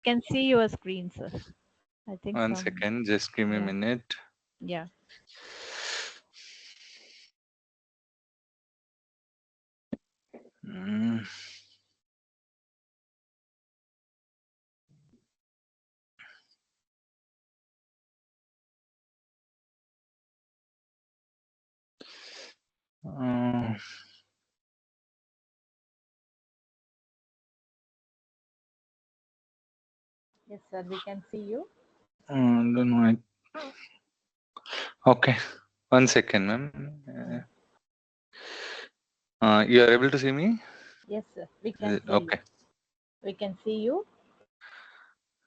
can see your screen, sir. I think One second, just give me a minute. Yeah. Mm. Yes, sir. We can see you. Don't know. Okay, one second, ma'am. You are able to see me? Yes, sir. We can see Okay. you. We can see you.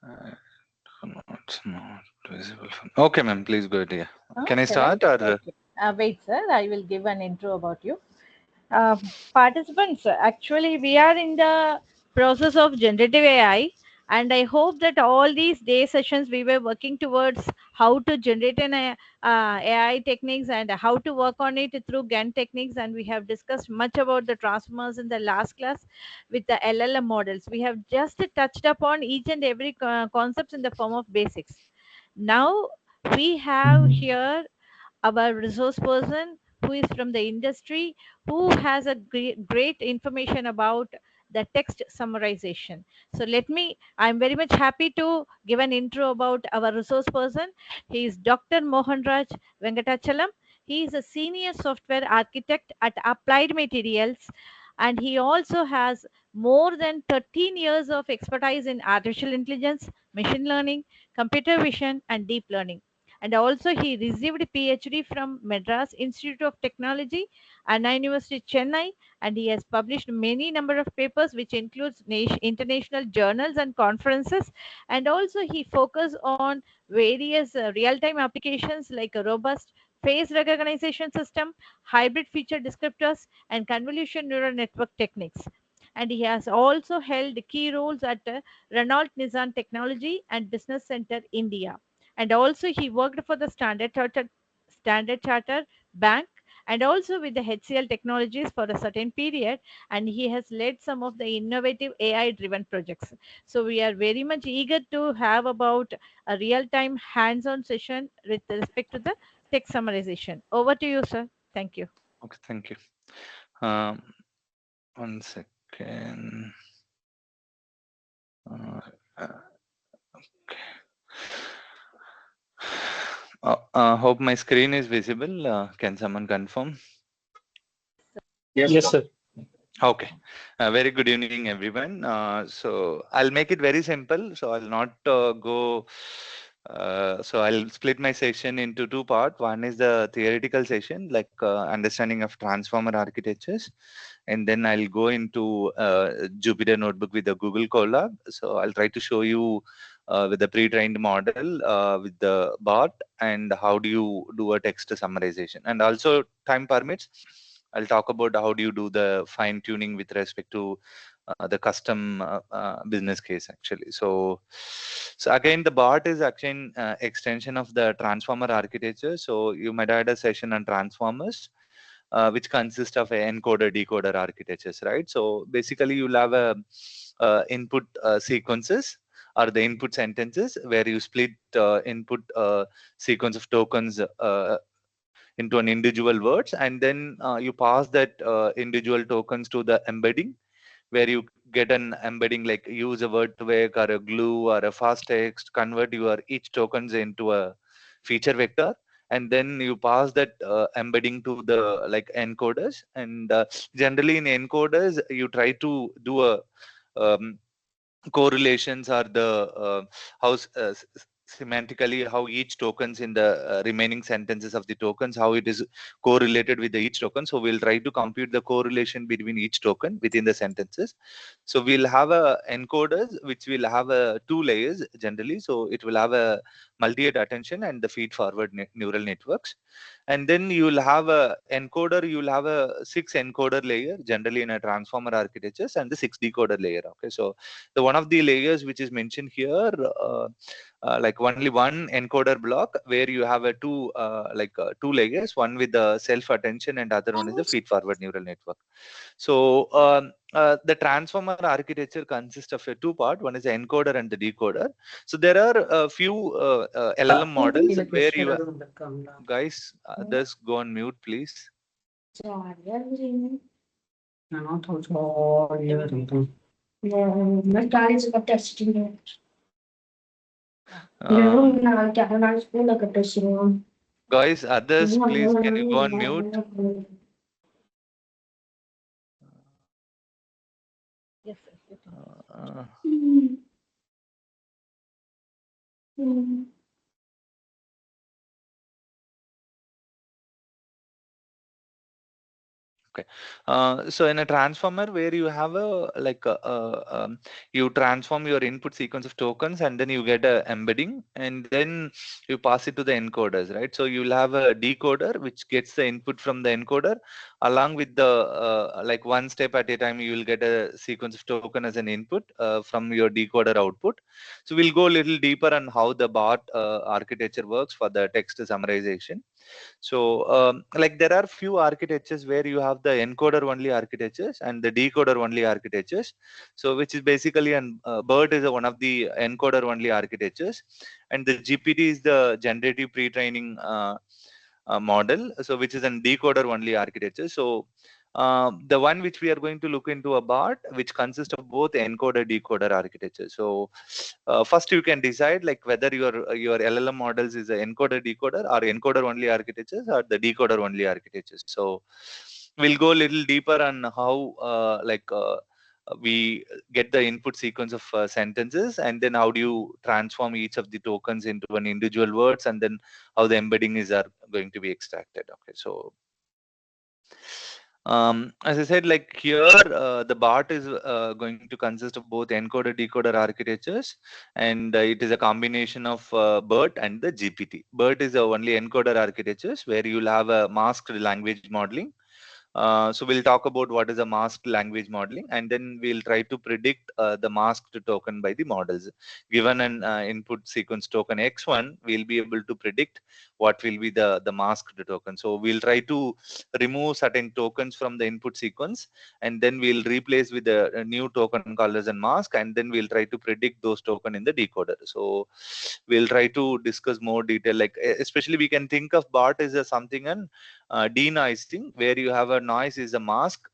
No, it's not visible. Okay, ma'am. Please go ahead. Yeah. Can I Okay, right? start or? Okay. Wait, sir. I will give an intro about you. Participants, actually, we are in the process of generative AI, and I hope that all these day sessions we were working towards how to generate an AI techniques and how to work on it through GAN techniques. And we have discussed much about the transformers in the last class with the LLM models. We have just touched upon each and every concepts in the form of basics. Now we have here our resource person who is from the industry, who has a great information about the text summarization. So I'm very much happy to give an intro about our resource person. He is Dr. Mohan Venkatachalam. He is a senior software architect at Applied Materials, and he also has more than 13 years of expertise in artificial intelligence, machine learning, computer vision, and deep learning. And also he received PhD from Madras Institute of Technology, Anna University, Chennai, and he has published many number of papers which includes international journals and conferences. And also he focused on various real-time applications like a robust face recognition system, hybrid feature descriptors, and convolution neural network techniques. And he has also held key roles at Renault Nissan Technology and Business Center India. And also he worked for the Standard Chartered Bank, and also with the HCL Technologies for a certain period, and he has led some of the innovative AI driven projects. So we are very much eager to have about a real time hands on session with respect to the text summarization. Over to you, sir. Thank you. Okay, thank you. One second. Okay. Hope my screen is visible. Can someone confirm? Yes, sir. Okay. Very good evening, everyone. So I'll make it very simple. So I'll not go. So I'll split my session into two parts. One is the theoretical session, like understanding of transformer architectures, and then I'll go into Jupyter Notebook with the Google Colab. So I'll try to show you with the pre-trained model with the BART and how do you do a text summarization. And also, time permits, I'll talk about how do you do the fine tuning with respect to the custom business case actually. So again, the BART is actually extension of the transformer architecture. So you might have had a session on transformers, which consist of a encoder decoder architectures, right? So basically you'll have a input sequences or the input sentences where you split input sequence of tokens into an individual words, and then you pass that individual tokens to the embedding, where you get an embedding like use a word twig or a glue or a fast text, convert your each tokens into a feature vector, and then you pass that embedding to the like encoders. And generally in encoders you try to do a um, correlations are the how semantically how each tokens in the remaining sentences of the tokens, how it is correlated with the each token. So we'll try to compute the correlation between each token within the sentences. So we'll have a encoders which will have a two layers generally. So it will have a multi-rate attention and the feed forward neural networks. And then you'll have a encoder, you'll have a 6 encoder layer generally in a transformer architectures, and the 6 decoder layer. Okay, so the one of the layers which is mentioned here, like only one encoder block where you have a two layers, one with the self attention and other one is the feed forward neural network. So the transformer architecture consists of a two part. One is the encoder and the decoder. So there are a few LLM models where you guys just go on mute, please. Um, Guys, others, please, can you go on mute? Yes, yes, Uh, Okay. So in a transformer where you have a like you transform your input sequence of tokens and then you get a embedding and then you pass it to the encoders, right? So you'll have a decoder which gets the input from the encoder along with the like one step at a time you will get a sequence of token as an input from your decoder output. So we'll go a little deeper on how the BART architecture works for the text summarization. So, like there are few architectures where you have the encoder only architectures and the decoder only architectures. So, which is basically an BERT is one of the encoder only architectures, and the GPT is the generative pre-training model. So, which is an decoder only architecture. So, the one which we are going to look into a BART, which consists of both encoder decoder architecture. So, first you can decide like whether your LLM models is a encoder decoder or encoder only architectures or the decoder only architectures. So we'll go a little deeper on how we get the input sequence of sentences and then how do you transform each of the tokens into an individual words and then how the embedding is are going to be extracted. Okay, so as I said, like here, the BART is going to consist of both encoder decoder architectures, and it is a combination of BERT and the GPT. BERT is the only encoder architectures where you'll have a masked language modeling. So we'll talk about what is a masked language modeling, and then we'll try to predict the masked token by the models. Given an input sequence token x1, we'll be able to predict what will be the masked token. So we'll try to remove certain tokens from the input sequence, and then we'll replace with a new token called as a mask, and then we'll try to predict those token in the decoder. So we'll try to discuss more detail, like especially we can think of BART as a something and denoising, where you have a noise is a mask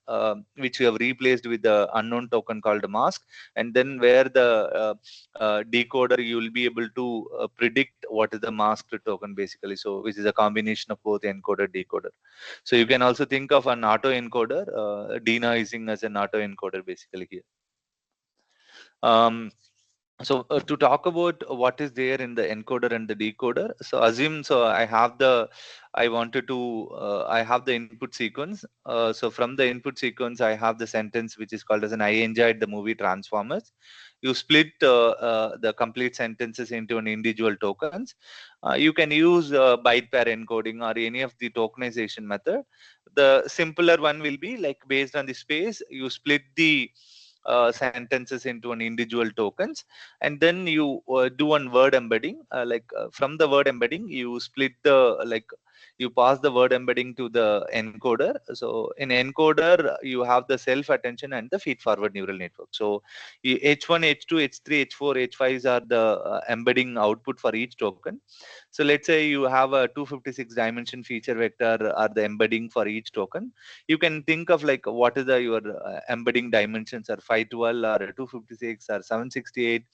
which you have replaced with the unknown token called a mask, and then where the decoder you will be able to predict what is the masked token basically. So which is a combination of both encoder decoder. So you can also think of an auto encoder denoising as an auto encoder basically here. So to talk about what is there in the encoder and the decoder, so assume, so I wanted to I have the input sequence. So from the input sequence I have the sentence which is called as an I enjoyed the movie Transformers. You split the complete sentences into an individual tokens. You can use byte pair encoding or any of the tokenization method. The simpler one will be like based on the space you split the sentences into an individual tokens, and then you do one word embedding, from the word embedding you split the you pass the word embedding to the encoder. So in encoder you have the self attention and the feed forward neural network. So h1 h2 h3 h4 h5s are the embedding output for each token. So let's say you have a 256 dimension feature vector or the embedding for each token. You can think of like what is the your embedding dimensions are 512 or 256 or 768.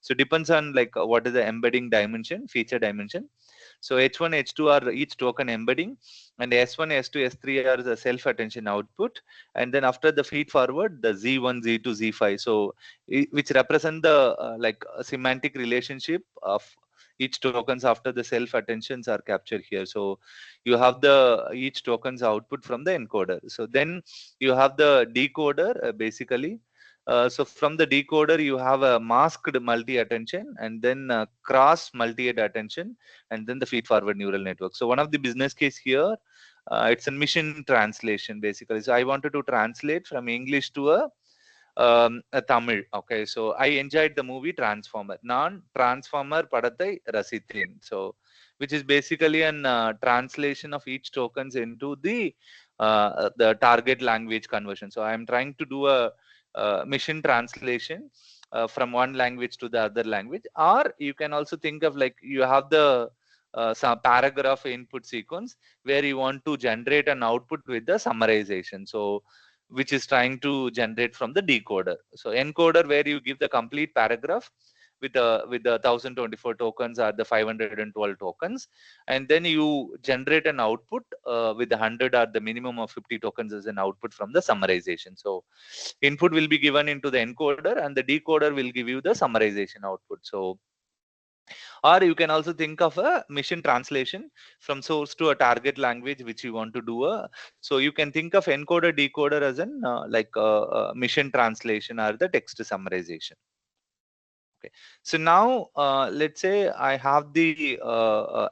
So depends on like what is the embedding dimension, feature dimension. So h1 h2 are each token embedding, and s1 s2 s3 are the self attention output, and then after the feed forward the z1 z2 z5. So which represent the a semantic relationship of each tokens after the self attentions are captured here. So you have the each tokens output from the encoder. So then you have the decoder basically. So from the decoder you have a masked multi attention and then cross multi attention and then the feed forward neural network. So one of the business case here, it's a mission translation basically. So I wanted to translate from English to a Tamil. Okay, so I enjoyed the movie Transformer. Non-Transformer Padathai Rasithen. So, which is basically an translation of each tokens into the target language conversion. So I am trying to do a machine translation from one language to the other language. Or you can also think of like you have the some paragraph input sequence where you want to generate an output with the summarization. So which is trying to generate from the decoder. So encoder, where you give the complete paragraph with the 1024 tokens or the 512 tokens, and then you generate an output with the 100 or the minimum of 50 tokens as an output from the summarization. So input will be given into the encoder and the decoder will give you the summarization output. So, or you can also think of a machine translation from source to a target language which you want to do a. So you can think of encoder decoder as an like machine translation or the text summarization. Okay. So now let's say I have the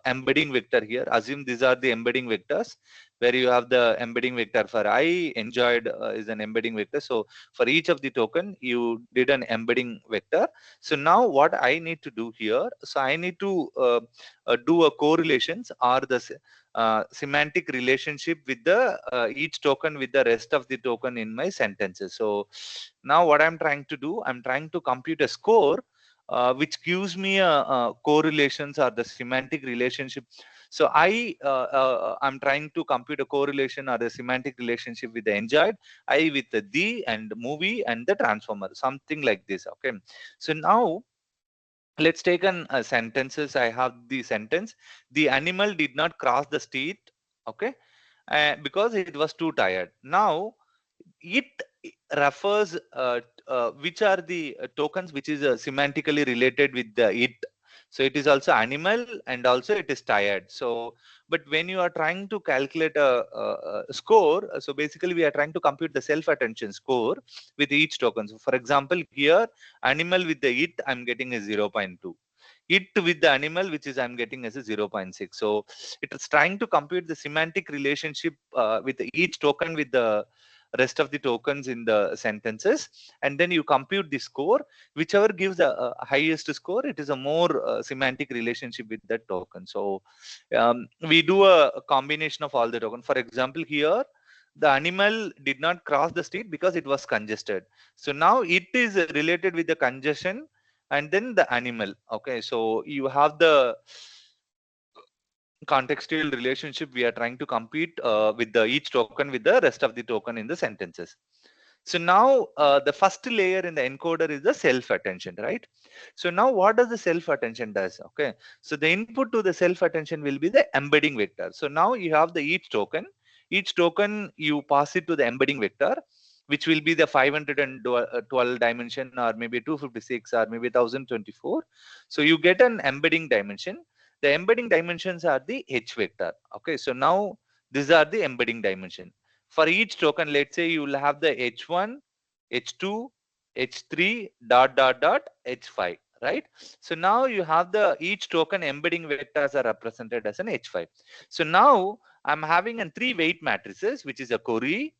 embedding vector here. Assume these are the embedding vectors where you have the embedding vector for I enjoyed is an embedding vector. So for each of the token, you did an embedding vector. So now what I need to do here, so I need to do a correlations or the semantic relationship with the each token with the rest of the token in my sentences. So now what I'm trying to do, I'm trying to compute a score which gives me a correlations or the semantic relationship. So I'm trying to compute a correlation or a semantic relationship with the enjoyed, I with the and movie and the transformer, something like this. Okay. So now let's take an sentences. I have the sentence: the animal did not cross the street. Okay. Because it was too tired. Now it refers which are the tokens which is semantically related with the it. So it is also animal and also it is tired. So but when you are trying to calculate a score, so basically we are trying to compute the self attention score with each token. So for example here, animal with the it I'm getting a 0.2, it with the animal which is I'm getting as a 0.6. So it is trying to compute the semantic relationship with each token with the rest of the tokens in the sentences, and then you compute the score. Whichever gives the highest score, it is a more semantic relationship with that token. So we do a combination of all the tokens. For example here, the animal did not cross the street because it was congested. So now it is related with the congestion and then the animal. Okay, so you have the contextual relationship we are trying to compete with the each token with the rest of the token in the sentences. So now the first layer in the encoder is the self attention, right? So now what does the self attention does? Okay, so the input to the self attention will be the embedding vector. So now you have the each token you pass it to the embedding vector, which will be the 512 dimension or maybe 256 or maybe 1024. So you get an embedding dimension. The embedding dimensions are the h vector. Okay, so now these are the embedding dimension. For each token, let's say you will have the h1, h2, h3 dot h5, right? So now you have the each token embedding vectors are represented as an h5. So now I'm having an three weight matrices, which is a query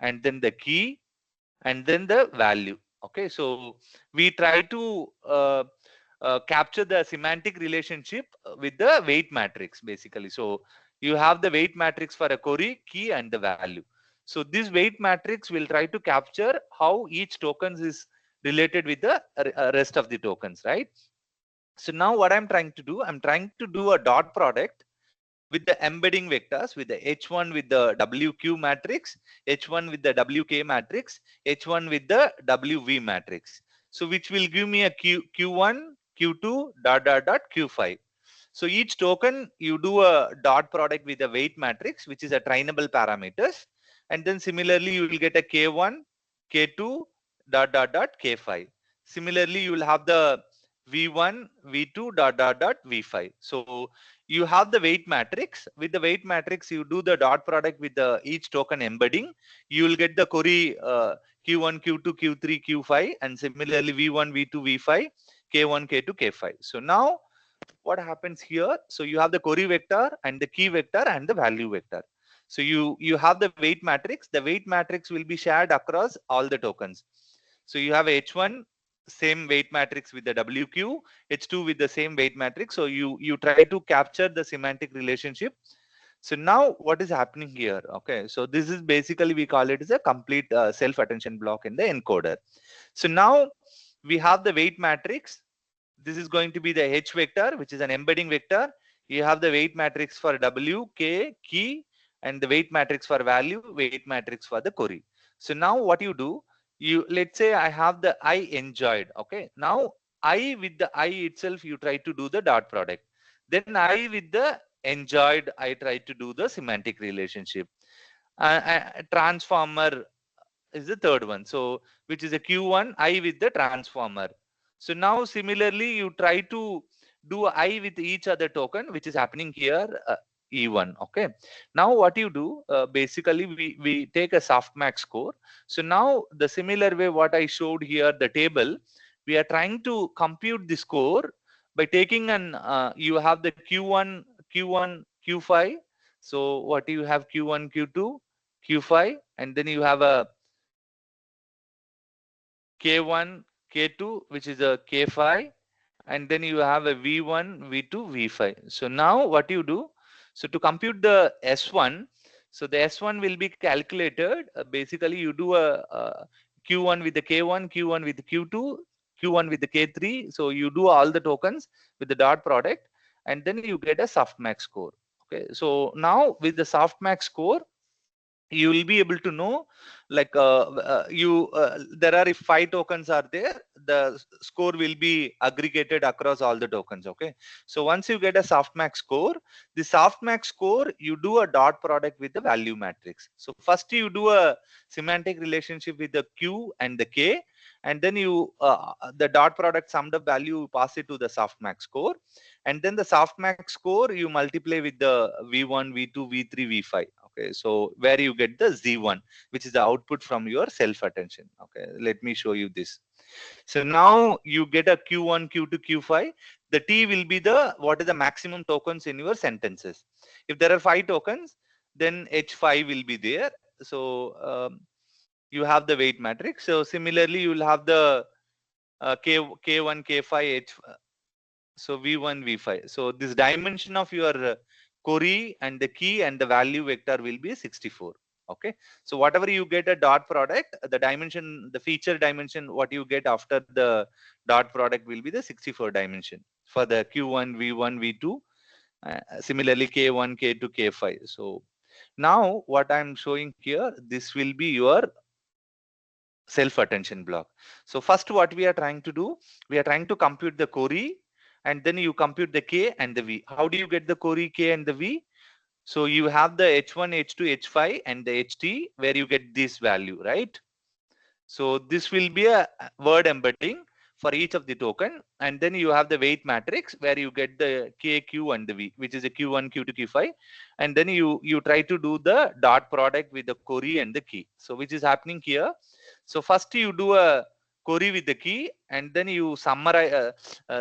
and then the key and then the value. Okay, so we try to capture the semantic relationship with the weight matrix basically. So you have the weight matrix for a query, key and the value. So this weight matrix will try to capture how each tokens is related with the rest of the tokens, right? So now what I'm trying to do, I'm trying to do a dot product with the embedding vectors, with the H1 with the WQ matrix, H1 with the WK matrix, H1 with the WV matrix. So which will give me a Q1, Q2, Q5. So each token you do a dot product with a weight matrix, which is a trainable parameters. And then similarly, you will get a K1, K2, K5. Similarly, you will have the V1, V2, V5. So you have the weight matrix. With the weight matrix, you do the dot product with the each token embedding. You will get the query Q1, Q2, Q3, Q5, and similarly V1, V2, V5, K1, K2, K5. So now what happens here? So you have the query vector and the key vector and the value vector. So you have the weight matrix. The weight matrix will be shared across all the tokens. So you have H1 same weight matrix with the WQ, H2 with the same weight matrix. So you try to capture the semantic relationship. So now what is happening here? Okay, so this is basically, we call it as a complete self attention block in the encoder. So now we have the weight matrix. This is going to be the H vector, which is an embedding vector. You have the weight matrix for W, K, key, and the weight matrix for value, weight matrix for the query. So now what you do, you, let's say I have the I enjoyed. Okay, now I with the I itself, you try to do the dot product. Then I with the enjoyed, I try to do the semantic relationship. Transformer is the third one. So which is a Q1 I with the transformer. So now similarly, you try to do I with each other token, which is happening here, E1. Okay. Now what you do, basically we take a softmax score. So now the similar way what I showed here, the table, we are trying to compute the score by taking an, you have the Q1, Q5. So what you have, Q1, Q2, Q5, and then you have a K1, K2, which is a K5, and then you have a V1, V2, V5. So now what you do, so to compute the S1, so the S1 will be calculated. Basically, you do a Q1 with the K1, Q1 with the Q2, Q1 with the K3. So you do all the tokens with the dot product, and then you get a softmax score. Okay. So now with the softmax score, you will be able to know, like there are, if 5 tokens are there, the score will be aggregated across all the tokens. Okay, so once you get a softmax score, the softmax score, you do a dot product with the value matrix. So first you do a semantic relationship with the Q and the K, and then you the dot product summed up value, you pass it to the softmax score, and then the softmax score you multiply with the V1, V2, V3, V5. Okay, so where you get the Z1, which is the output from your self attention. Okay, let me show you this. So now you get a Q1, Q2, Q5. The T will be the, what is the maximum tokens in your sentences. If there are 5 tokens, then H5 will be there. So you have the weight matrix. So similarly, you will have the K1, K5, H. So V1, V5. So this dimension of your query and the key and the value vector will be 64. Okay. So whatever you get a dot product, the dimension, the feature dimension, what you get after the dot product will be the 64 dimension for the Q1, V1, V2. Similarly, K1, K2, K5. So now what I'm showing here, this will be your self attention block. So first what we are trying to do, we are trying to compute the query, and then you compute the K and the V. How do you get the query, K and the V? So you have the H1, H2, H5 and the HT where you get this value, right? So this will be a word embedding for each of the token, and then you have the weight matrix where you get the K, Q and the V, which is a Q1, Q2, Q5, and then you try to do the dot product with the query and the key. So which is happening here. So first you do a query with the key, and then you summarize,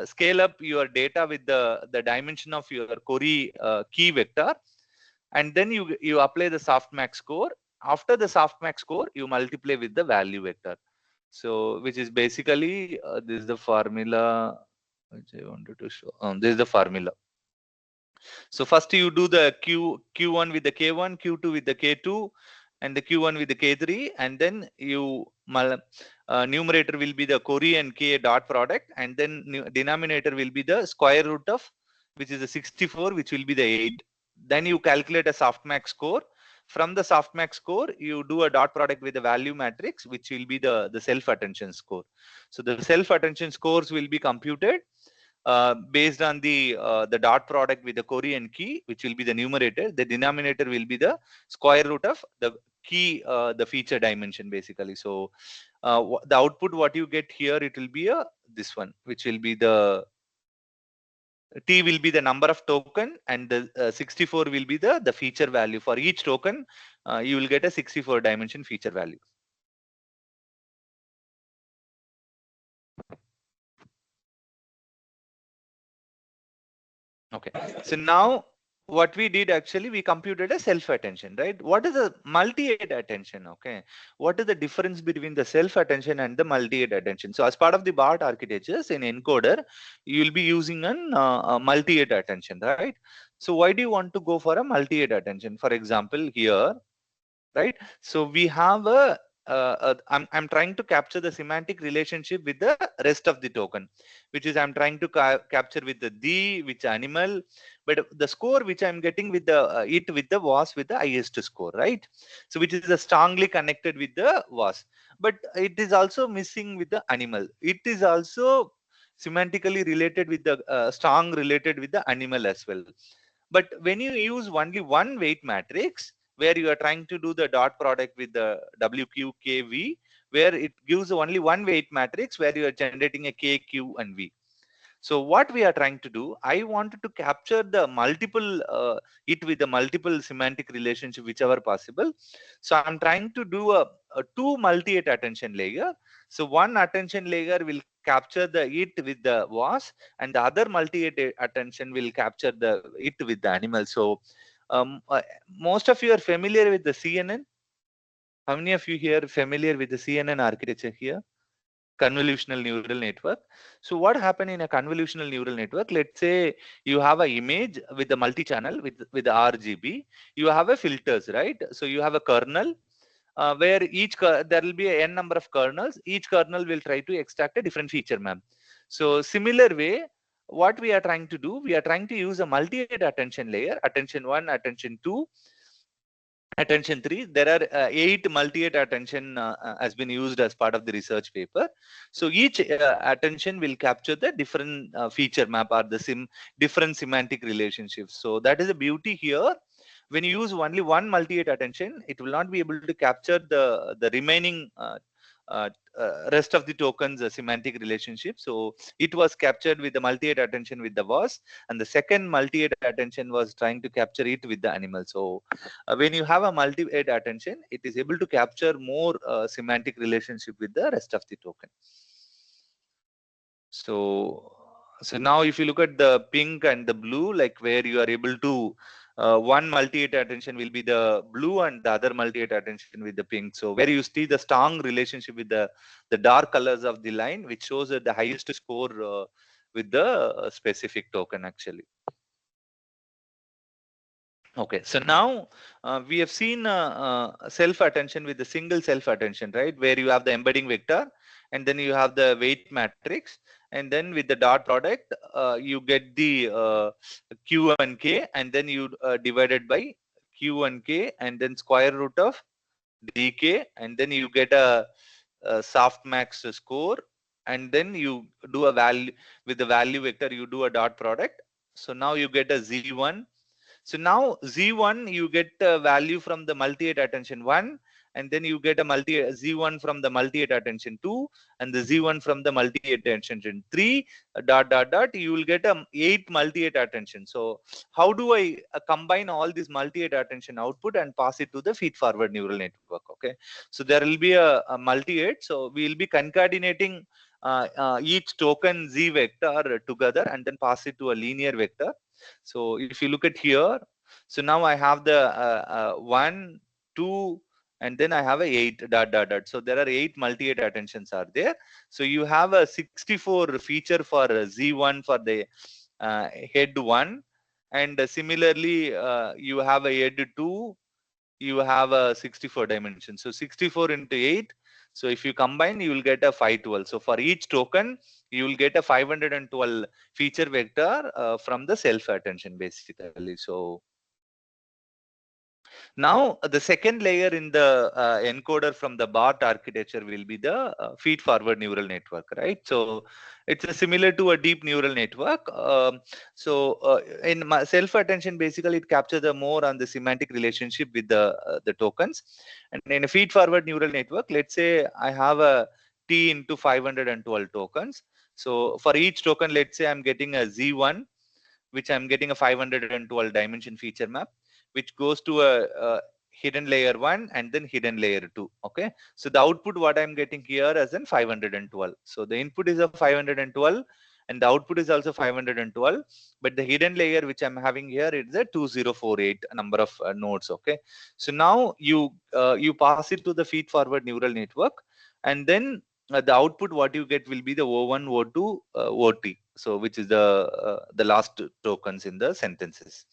scale up your data with the dimension of your query key vector, and then you apply the softmax score. After the softmax score, you multiply with the value vector. So which is basically this is the formula which I wanted to show. This is the formula. So first you do the Q1 with the K1, Q2 with the K2, and the Q1 with the K3, and then you numerator will be the query and K dot product, and then denominator will be the square root of, which is the 64, which will be the 8. Then you calculate a softmax score. From the softmax score, you do a dot product with the value matrix, which will be the self attention score. So the self attention scores will be computed based on the dot product with the query and key, which will be the numerator. The denominator will be the square root of the key, the feature dimension, basically. So the output what you get here, it will be a this one, which will be the T will be the number of token, and the 64 will be the feature value. For each token, you will get a 64 dimension feature value. Okay. So now what we did, actually, we computed a self attention, right? What is a multi-aid attention? Okay. What is the difference between the self attention and the multi-aid attention? So as part of the BART architectures in encoder, you will be using a multi-aid attention, right? So why do you want to go for a multi-head attention? For example, here, right? So we have I'm trying to capture the semantic relationship with the rest of the token, which is I'm trying to capture with the which animal, but the score which I'm getting with the it with the was with the highest score, right? So which is strongly connected with the was, but it is also missing with the animal. It is also semantically related with the strong related with the animal as well. But when you use only one weight matrix, where you are trying to do the dot product with the WQKV, where it gives only one weight matrix where you are generating a K, Q, and V. So what we are trying to do, I wanted to capture the multiple, it with the multiple semantic relationship, whichever possible. So I'm trying to do a two multi-it attention layer. So one attention layer will capture the it with the was, and the other multi-it attention will capture the it with the animal. So most of you are familiar with the CNN. How many of you here familiar with the CNN architecture here? Convolutional neural network. So what happened in a convolutional neural network? Let's say you have an image with the multi-channel with the RGB. You have a filters, right? So you have a kernel where there will be a n number of kernels. Each kernel will try to extract a different feature map. So similar way, what we are trying to do, we are trying to use a multi-head attention layer, attention 1, attention 2, attention 3. There are 8 multi-head attention has been used as part of the research paper. So each attention will capture the different feature map or the different semantic relationships. So that is the beauty here. When you use only one multi-head attention, it will not be able to capture the remaining uh, rest of the tokens semantic relationship. So it was captured with the multi-head attention with the was, and the second multi-head attention was trying to capture it with the animal. So when you have a multi-head attention, it is able to capture more semantic relationship with the rest of the token. So, so now if you look at the pink and the blue, like where you are able to, one multi-head attention will be the blue and the other multi-head attention with the pink. So where you see the strong relationship with the dark colors of the line, which shows that the highest score with the specific token actually. Okay, so now we have seen self-attention with the single self-attention, right? Where you have the embedding vector, and then you have the weight matrix, and then with the dot product, you get the Q and K, and then you divided by Q and K, and then square root of DK, and then you get a softmax score, and then you do a value with the value vector, you do a dot product. So now you get a Z1. So now Z1, you get a value from the multi-head attention 1, and then you get a Z1 from the multi-head attention 2, and the Z1 from the multi-head attention 3, dot, dot, dot, you will get a 8 multi-head attention. So how do I combine all this multi-head attention output and pass it to the feed-forward neural network? Okay, so there will be a multi-head. So we will be concatenating each token Z vector together and then pass it to a linear vector. So if you look at here, so now I have the 1, 2, and then I have a 8 dot dot dot. So there are 8 multi-head attentions are there. So you have a 64 feature for Z1 for the head 1, and similarly you have a head 2. You have a 64 dimension. So 64 into 8. So if you combine, you will get a 512. So for each token, you will get a 512 feature vector from the self attention basically. So now the second layer in the encoder from the BART architecture will be the feed forward neural network, right? So it's similar to a deep neural network. In self attention, basically it captures the more on the semantic relationship with the tokens. And in a feed forward neural network, let's say I have a T into 512 tokens. So for each token, let's say I'm getting a Z1, which I'm getting a 512 dimension feature map, which goes to a hidden layer 1 and then hidden layer 2. Okay, so the output what I'm getting here is in 512. So the input is a 512 and the output is also 512, but the hidden layer which I'm having here is a 2048 number of nodes. Okay, so now you pass it to the feed forward neural network, and then the output what you get will be the O1, O2, OT. So which is the last tokens in the sentences.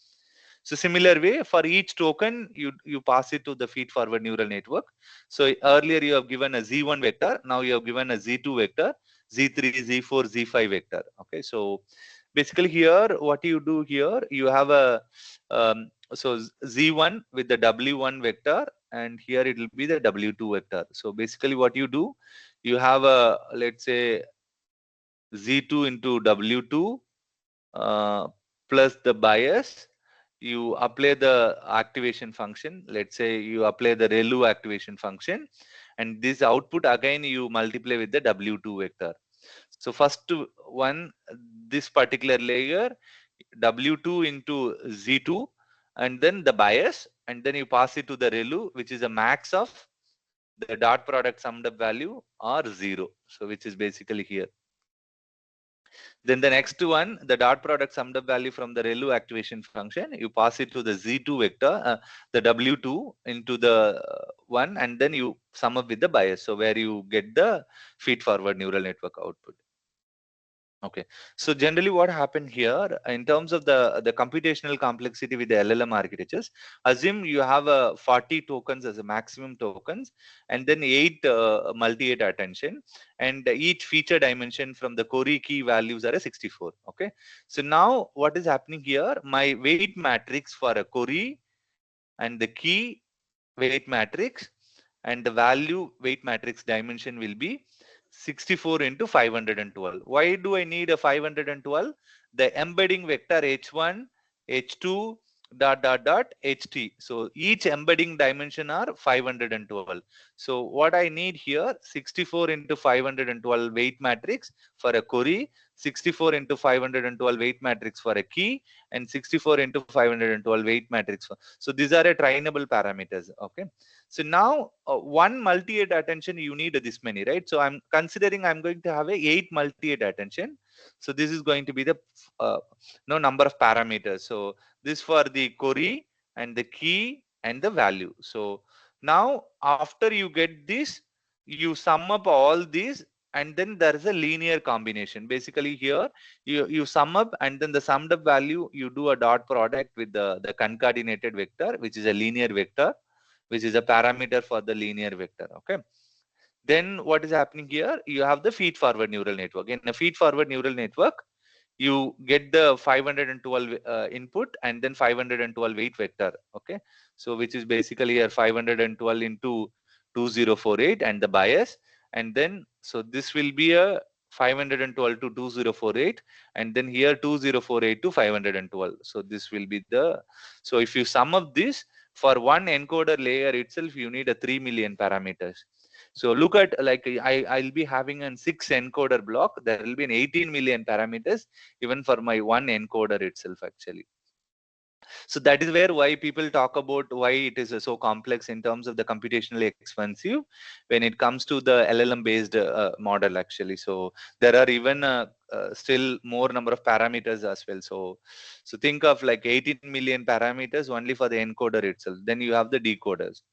So similar way, for each token, you pass it to the feed forward neural network. So earlier you have given a Z1 vector, now you have given a Z2 vector, Z3, Z4, Z5 vector. Okay, so basically here, what you do here, you have a so Z1 with the W1 vector, and here it will be the W2 vector. So basically what you do, you have a, let's say, Z2 into W2 plus the bias. You apply the activation function. Let's say you apply the ReLU activation function, and this output again you multiply with the W2 vector. So first one, this particular layer, W2 into Z2, and then the bias, and then you pass it to the ReLU, which is a max of the dot product summed up value or 0. So which is basically here. Then the next one, the dot product summed up value from the ReLU activation function, you pass it to the Z2 vector, the W2 into the one, and then you sum up with the bias. So where you get the feed forward neural network output. Okay, so generally what happened here in terms of the computational complexity with the LLM architectures, assume you have a 40 tokens as a maximum tokens, and then 8 multi-8 attention, and each feature dimension from the query key values are a 64. Okay, so now what is happening here, my weight matrix for a query and the key weight matrix and the value weight matrix dimension will be 64 into 512. Why do I need a 512? The embedding vector h1, h2, dot dot dot ht. So each embedding dimension are 512. So what I need here, 64 into 512 weight matrix for a query, 64 into 512 weight matrix for a key, and 64 into 512 weight matrix for. So these are a trainable parameters. Okay. So now one multi-8 attention, you need this many, right? So I'm considering I'm going to have a 8 multi-8 attention. So this is going to be the no number of parameters. So this for the query and the key and the value. So now after you get this, you sum up all these, and then there is a linear combination. Basically here you sum up, and then the summed up value you do a dot product with the concatenated vector, which is a linear vector, which is a parameter for the linear vector. Okay, then what is happening here, you have the feed forward neural network. In a feed forward neural network, you get the 512 input and then 512 weight vector. Okay, so which is basically a 512 into 2048 and the bias, and then so this will be a 512 to 2048, and then here 2048 to 512. So this will be the, so if you sum up this, for one encoder layer itself you need a 3 million parameters. So look at, like, I'll be having a 6 encoder block, there will be an 18 million parameters even for my one encoder itself actually. So that is where why people talk about why it is so complex in terms of the computationally expensive when it comes to the LLM based model actually. So there are even still more number of parameters as well. So think of like 18 million parameters only for the encoder itself. Then you have the decoders.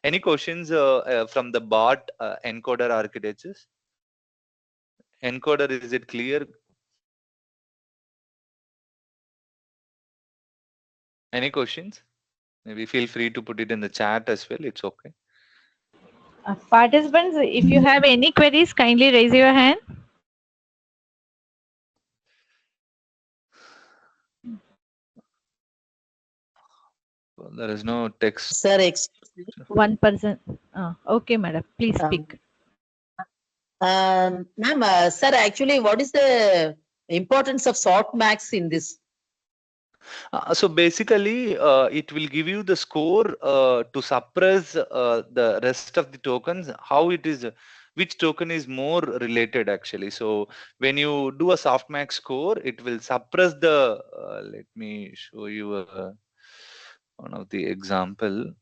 Any questions from the BART encoder architectures? Encoder, is it clear? Any questions? Maybe feel free to put it in the chat as well. It's okay. Participants, if you have any queries, kindly raise your hand. Well, there is no text. Sir, excuse me. One person. Okay, madam. Please speak. Ma'am, sir, actually, what is the importance of softmax in this? So basically, it will give you the score to suppress the rest of the tokens, how it is, which token is more related actually. So when you do a softmax score, it will suppress the, let me show you one of the example.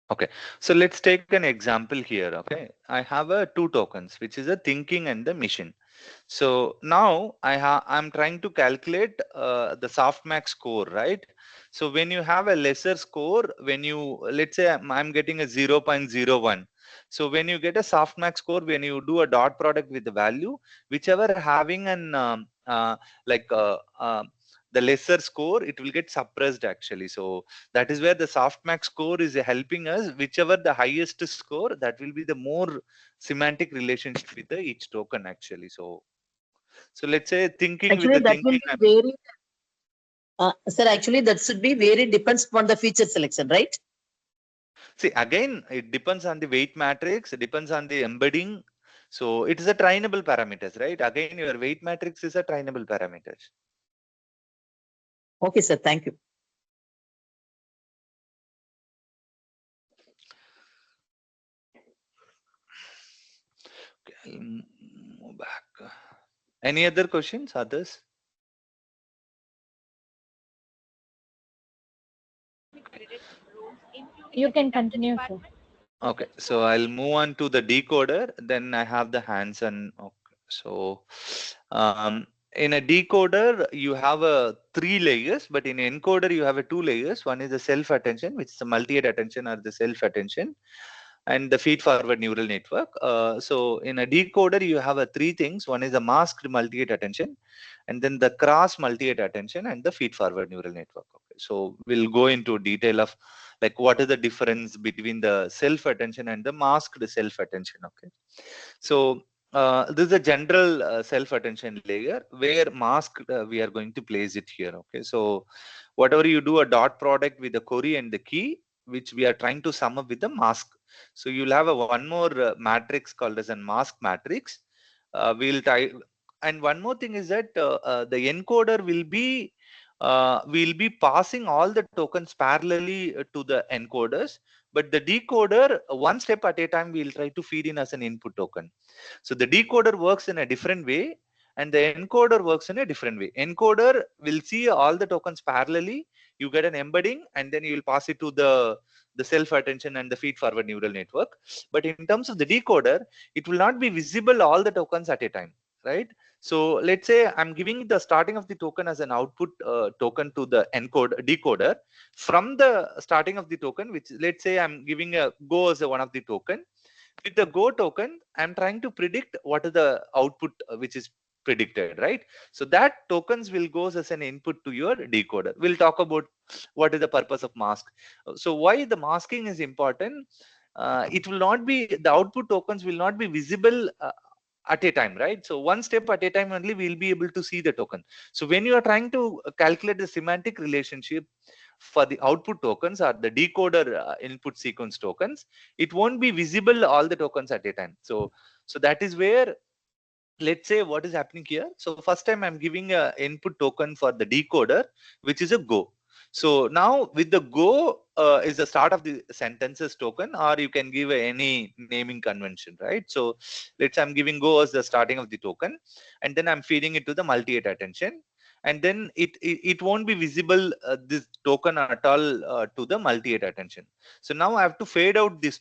Okay, so let's take an example here. Okay, I have a two tokens, which is a thinking and the mission. So now I'm trying to calculate the softmax score, right? So when you have a lesser score, when you, let's say I'm getting a 0.01. So when you get a softmax score, when you do a dot product with the value, whichever having an like the lesser score, it will get suppressed actually. So that is where the softmax score is helping us. Whichever the highest score, that will be the more semantic relationship with the each token actually. So let's say thinking with Actually, the that will thinking. be very, sir, actually, that should be very depends upon the feature selection, right? See, again, it depends on the weight matrix. It depends on the embedding. So it is a trainable parameters, right? Again, your weight matrix is a trainable parameters. Okay, sir. Thank you. Okay, I'll move back. Any other questions, others? You can continue, sir. Okay, so I'll move on to the decoder. Then I have the hands and okay. So in a decoder, you have a 3 layers, but in encoder, you have a 2 layers. One is the self attention, which is the multi-head attention or the self attention, and the feed forward neural network. So in a decoder, you have a 3 things. One is the masked multi-head attention, and then the cross multi-head attention and the feed forward neural network. Okay, so we'll go into detail of like what is the difference between the self attention and the masked self attention. Okay, so this is a general self attention layer where masked we are going to place it here. Okay, so whatever you do a dot product with the query and the key, which we are trying to sum up with the mask. So you'll have a one more matrix called as a mask matrix. We'll try, and one more thing is that the encoder will be passing all the tokens parallelly to the encoders, but the decoder one step at a time we'll try to feed in as an input token. So the decoder works in a different way and the encoder works in a different way. Encoder will see all the tokens parallelly. You get an embedding and then you will pass it to the self attention and the feed forward neural network. But in terms of the decoder, it will not be visible all the tokens at a time, right? So let's say I'm giving the starting of the token as an output token to the decoder. From the starting of the token, which let's say I'm giving a go as a one of the token. With the go token, I'm trying to predict what is the output which is predicted, right? So that tokens will go as an input to your decoder. We'll talk about what is the purpose of mask. So why the masking is important? It will not be, the output tokens will not be visible at a time, right? So one step at a time only we'll be able to see the token. So when you are trying to calculate the semantic relationship for the output tokens or the decoder input sequence tokens, it won't be visible all the tokens at a time. So that is where, let's say what is happening here. So first time I'm giving a input token for the decoder, which is a go. So now with the go is the start of the sentences token, or you can give any naming convention, right? So let's say I'm giving go as the starting of the token, and then I'm feeding it to the multi-head attention, and then it won't be visible this token at all to the multi-head attention. So now I have to fade out this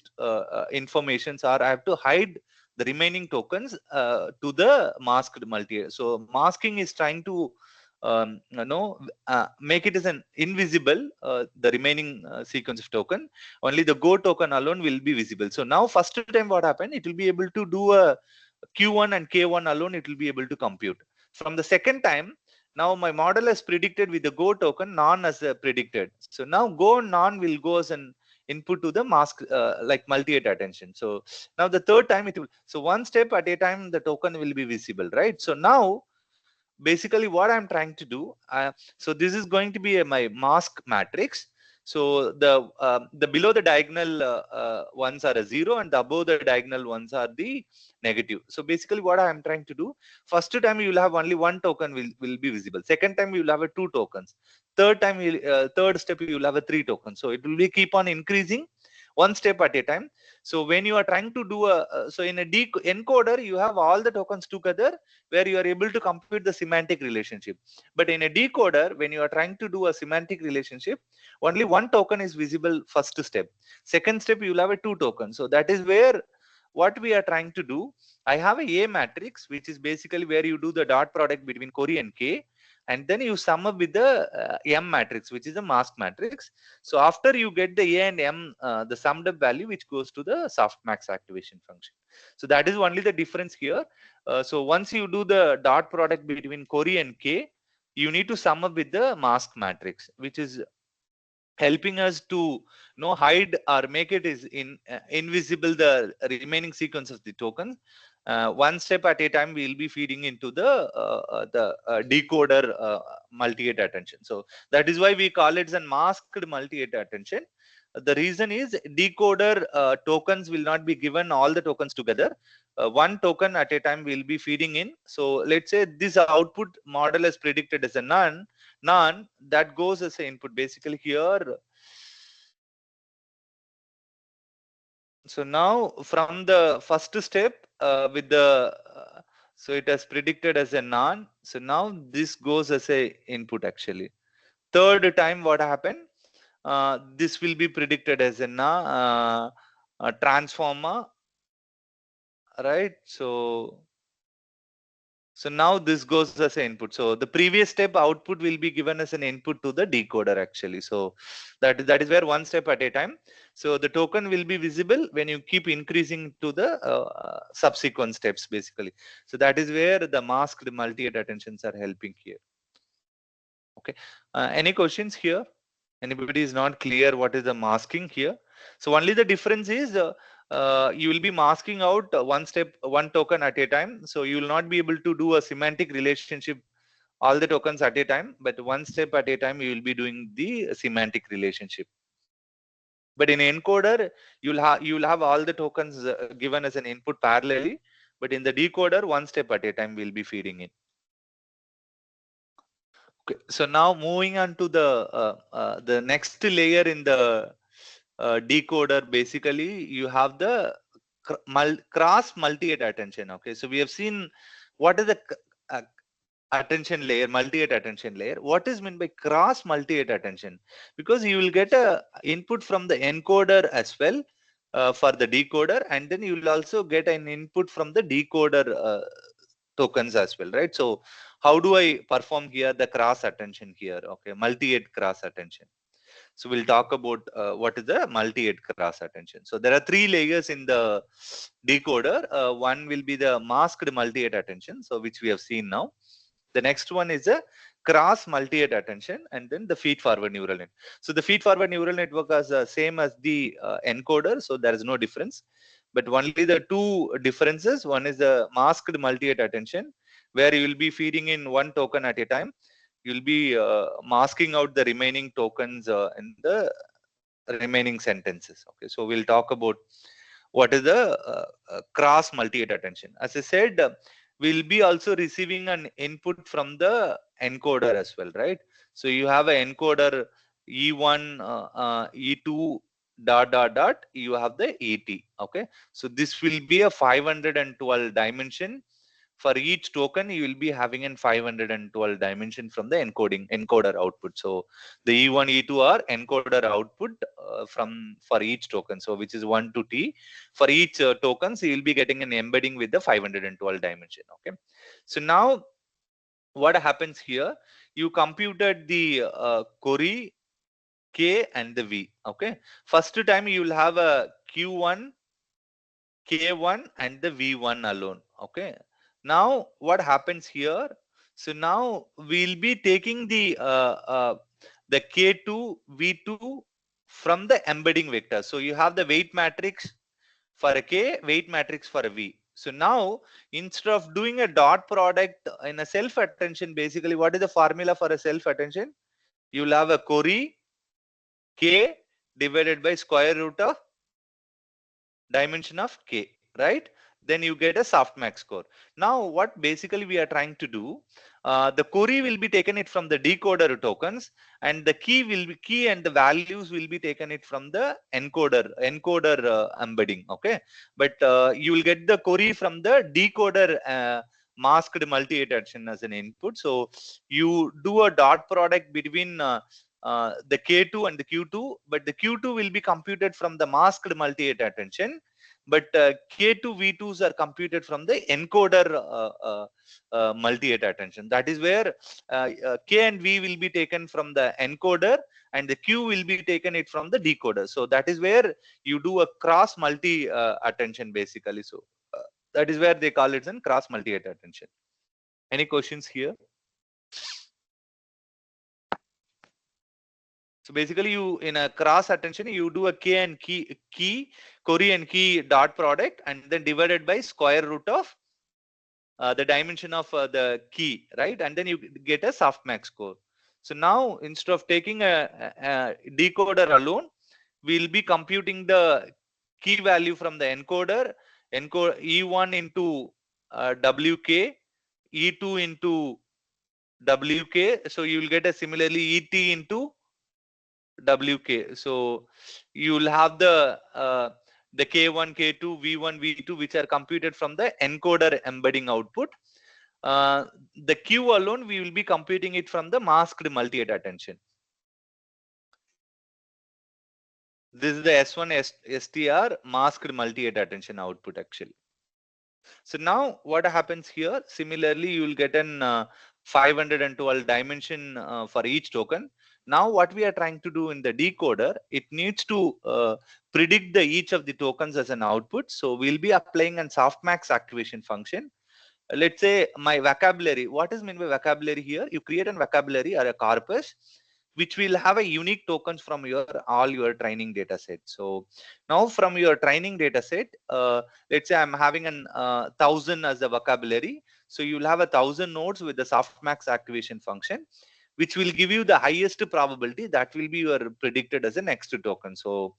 informations, or I have to hide the remaining tokens to the masked multi. So masking is trying to make it as an invisible the remaining sequence of token. Only the go token alone will be visible. So now first time what happened, it will be able to do a q1 and k1 alone, it will be able to compute. From the second time, now my model has predicted with the go token, non as predicted. So now go and non will go as an input to the mask like multi-head attention. So now the third time it will, so one step at a time the token will be visible, right? So now basically what I'm trying to do, so this is going to be my mask matrix. So the below the diagonal ones are a 0 and the above the diagonal ones are the negative. So basically what I'm trying to do, first time you will have only one token will be visible, second time you will have a 2 tokens, third time third step you will have a 3 tokens. So it will be keep on increasing one step at a time. So when you are trying to do so in a encoder you have all the tokens together where you are able to compute the semantic relationship. But in a decoder, when you are trying to do a semantic relationship, only one token is visible first step. Second step, you will have a 2 tokens. So that is where what we are trying to do, I have a matrix, which is basically where you do the dot product between Corey and K, and then you sum up with the M matrix, which is a mask matrix. So after you get the A and M, the summed up value, which goes to the softmax activation function. So that is only the difference here. So once you do the dot product between Corey and K, you need to sum up with the mask matrix, which is helping us to hide or make it is invisible the remaining sequence of the token. One step at a time, we'll be feeding into the decoder multi-hit attention. So that is why we call it as a masked multi-hit attention. The reason is decoder tokens will not be given all the tokens together. One token at a time will be feeding in. So let's say this output model is predicted as a none, that goes as an input basically here. So now from the first step with the so it has predicted as a none. So now this goes as a input actually. Third time what happened? This will be predicted as a transformer, right? So now this goes as an input. So the previous step output will be given as an input to the decoder actually. So that is where one step at a time. So the token will be visible when you keep increasing to the subsequent steps basically. So that is where the masked multi-hit attentions are helping here. Okay. Any questions here? Anybody is not clear what is the masking here? So only the difference is you will be masking out one token at a time. So you will not be able to do a semantic relationship all the tokens at a time, but one step at a time you will be doing the semantic relationship. But in encoder, you will have all the tokens given as an input parallelly, but in the decoder, one step at a time will be feeding in. Okay, so now moving on to the next layer in the decoder, basically you have the cross multi-hit attention. Okay, so we have seen what is the uh, attention layer, multi-hit attention layer. What is meant by cross multi-hit attention? Because you will get a input from the encoder as well for the decoder, and then you will also get an input from the decoder tokens as well, right? So how do I perform here the cross attention here? Okay, multi-hit cross attention. So we'll talk about what is the multi-hit cross attention. So there are three layers in the decoder. One will be the masked multi-hit attention, so which we have seen now. The next one is a cross multi-hit attention, and then the feed-forward neural net. So the feed-forward neural network is same as the encoder, so there is no difference. But only the two differences. One is the masked multi-hit attention, where you will be feeding in one token at a time. You'll be masking out the remaining tokens in the remaining sentences. Okay, so we'll talk about what is the cross multi-hit attention. As I said, we'll be also receiving an input from the encoder as well, right? So you have an encoder E1, E2, dot dot dot. You have the AT. Okay, so this will be a 512 dimension. For each token, you will be having an 512 dimension from the encoder output. So the E1, E2 are encoder output for each token. So which is 1 to T. For each token, so you'll be getting an embedding with the 512 dimension. Okay. So now what happens here? You computed the Cori, K and the V. Okay. First time you will have a Q1, K1 and the V1 alone. Okay. Now what happens here? So now we'll be taking the K2, V2 from the embedding vector. So you have the weight matrix for a K, weight matrix for a V. So now instead of doing a dot product in a self attention, basically what is the formula for a self attention? You'll have a Cori K divided by square root of dimension of K, right? Then you get a softmax score. Now what basically we are trying to do, the query will be taken it from the decoder tokens, and the key and the values will be taken it from the encoder embedding. Okay, but you will get the query from the decoder masked multi-hit attention as an input. So you do a dot product between the K2 and the Q2, but the Q2 will be computed from the masked multi-hit attention. but K2 V2s are computed from the encoder multi-ATA attention. That is where K and V will be taken from the encoder, and the Q will be taken it from the decoder. So that is where you do a cross multi attention basically. So that is where they call it in cross multi-ATA attention. Any questions here? So basically, you in a cross attention, you do a K and key query and key dot product, and then divided by square root of the dimension of the key, right? And then you get a softmax score. So now instead of taking a decoder alone, we'll be computing the key value from the encoder, encode E1 into WK, E2 into WK. So you will get a similarly ET into WK. So you will have the K1, K2, V1, V2, which are computed from the encoder embedding output. The Q alone, we will be computing it from the masked multi-ATA attention. This is the S1 STR masked multi-ATA attention output actually. So now what happens here? Similarly, you will get an 512 dimension for each token. Now what we are trying to do in the decoder, it needs to predict the each of the tokens as an output. So we'll be applying an softmax activation function. Let's say my vocabulary. What is meant by vocabulary here? You create a vocabulary or a corpus which will have a unique tokens from your all your training data set. So now from your training data set, let's say I'm having an 1000 as a vocabulary. So you'll have 1000 nodes with the softmax activation function, which will give you the highest probability that will be your predicted as a next token. So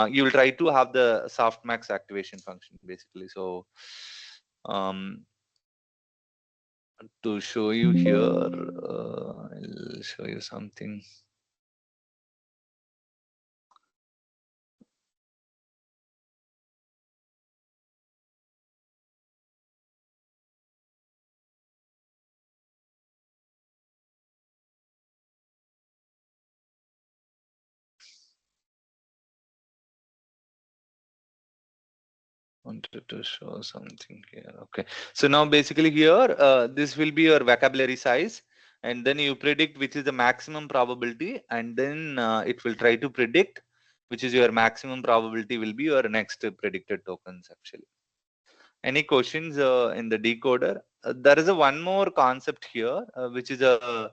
you will try to have the softmax activation function basically. So to show you here, I'll show you something. Wanted to show something here. Okay, so now basically here this will be your vocabulary size, and then you predict which is the maximum probability, and then it will try to predict which is your maximum probability will be your next predicted tokens actually. Any questions in the decoder? There is a one more concept here which is a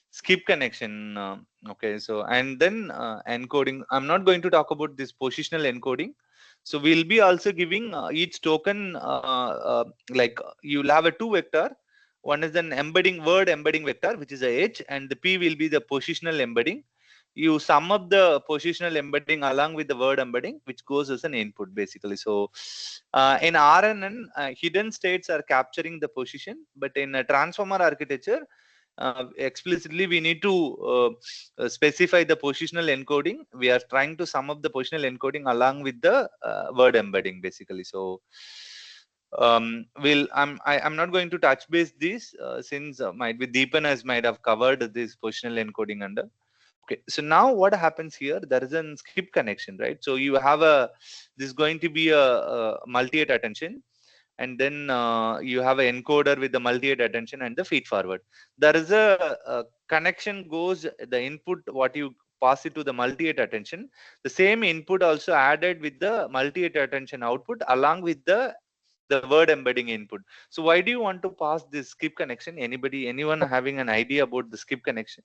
skip connection. Okay, so and then encoding. I'm not going to talk about this positional encoding. So we'll be also giving each token like you'll have a two vector. One is an embedding word embedding vector, which is a H, and the P will be the positional embedding. You sum up the positional embedding along with the word embedding, which goes as an input basically. So in RNN, hidden states are capturing the position, but in a transformer architecture, explicitly we need to specify the positional encoding. We are trying to sum up the positional encoding along with the word embedding basically. So I'm not going to touch base this since might be Deepan has might have covered this positional encoding under. Okay, so now what happens here? There is a skip connection, right? So you have this is going to be a multi-ATA attention, and then you have an encoder with the multi-ATA attention and the feed forward. There is a connection goes the input what you pass it to the multi-ATA attention. The same input also added with the multi-ATA attention output along with the word embedding input. So why do you want to pass this skip connection? Anyone having an idea about the skip connection?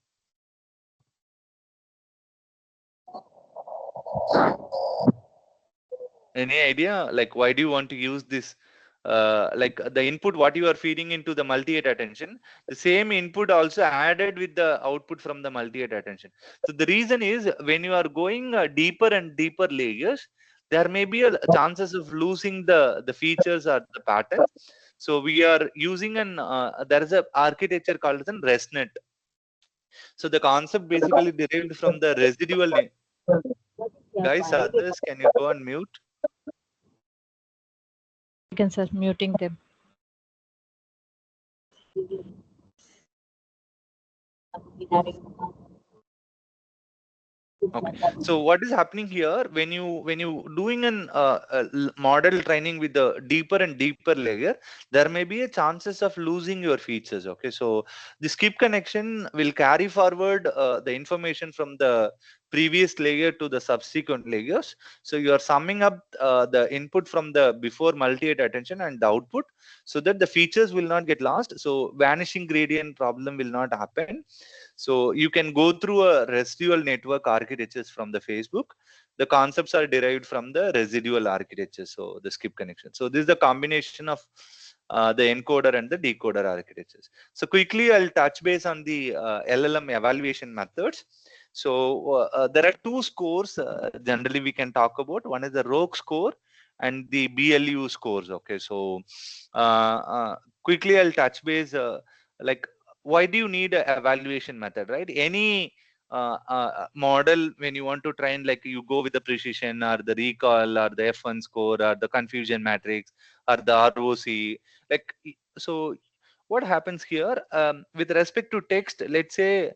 Any idea? Like, why do you want to use this? Like the input, what you are feeding into the multi-ATA attention, the same input also added with the output from the multi-ATA attention. So the reason is when you are going deeper and deeper layers, there may be a chances of losing the features or the pattern. So we are using an there is a architecture called as an ResNet. So the concept basically derived from the residual. Guys, others, can you go on mute? You can start muting them. Okay, so what is happening here when you doing an model training with the deeper and deeper layer, there may be a chances of losing your features. Okay, so the skip connection will carry forward the information from the previous layer to the subsequent layers. So you are summing up the input from the before multi-rate attention and the output, so that the features will not get lost. So vanishing gradient problem will not happen. So you can go through a residual network architectures from the Facebook. The concepts are derived from the residual architecture, so the skip connection. So this is the combination of the encoder and the decoder architectures. So quickly, I'll touch base on the LLM evaluation methods. So there are two scores generally we can talk about. One is the ROC score and the BLU scores. Okay, so quickly I'll touch base like why do you need a evaluation method, right? Any model, when you want to train, like you go with the precision or the recall or the F1 score or the confusion matrix or the ROC, like, so what happens here with respect to text? Let's say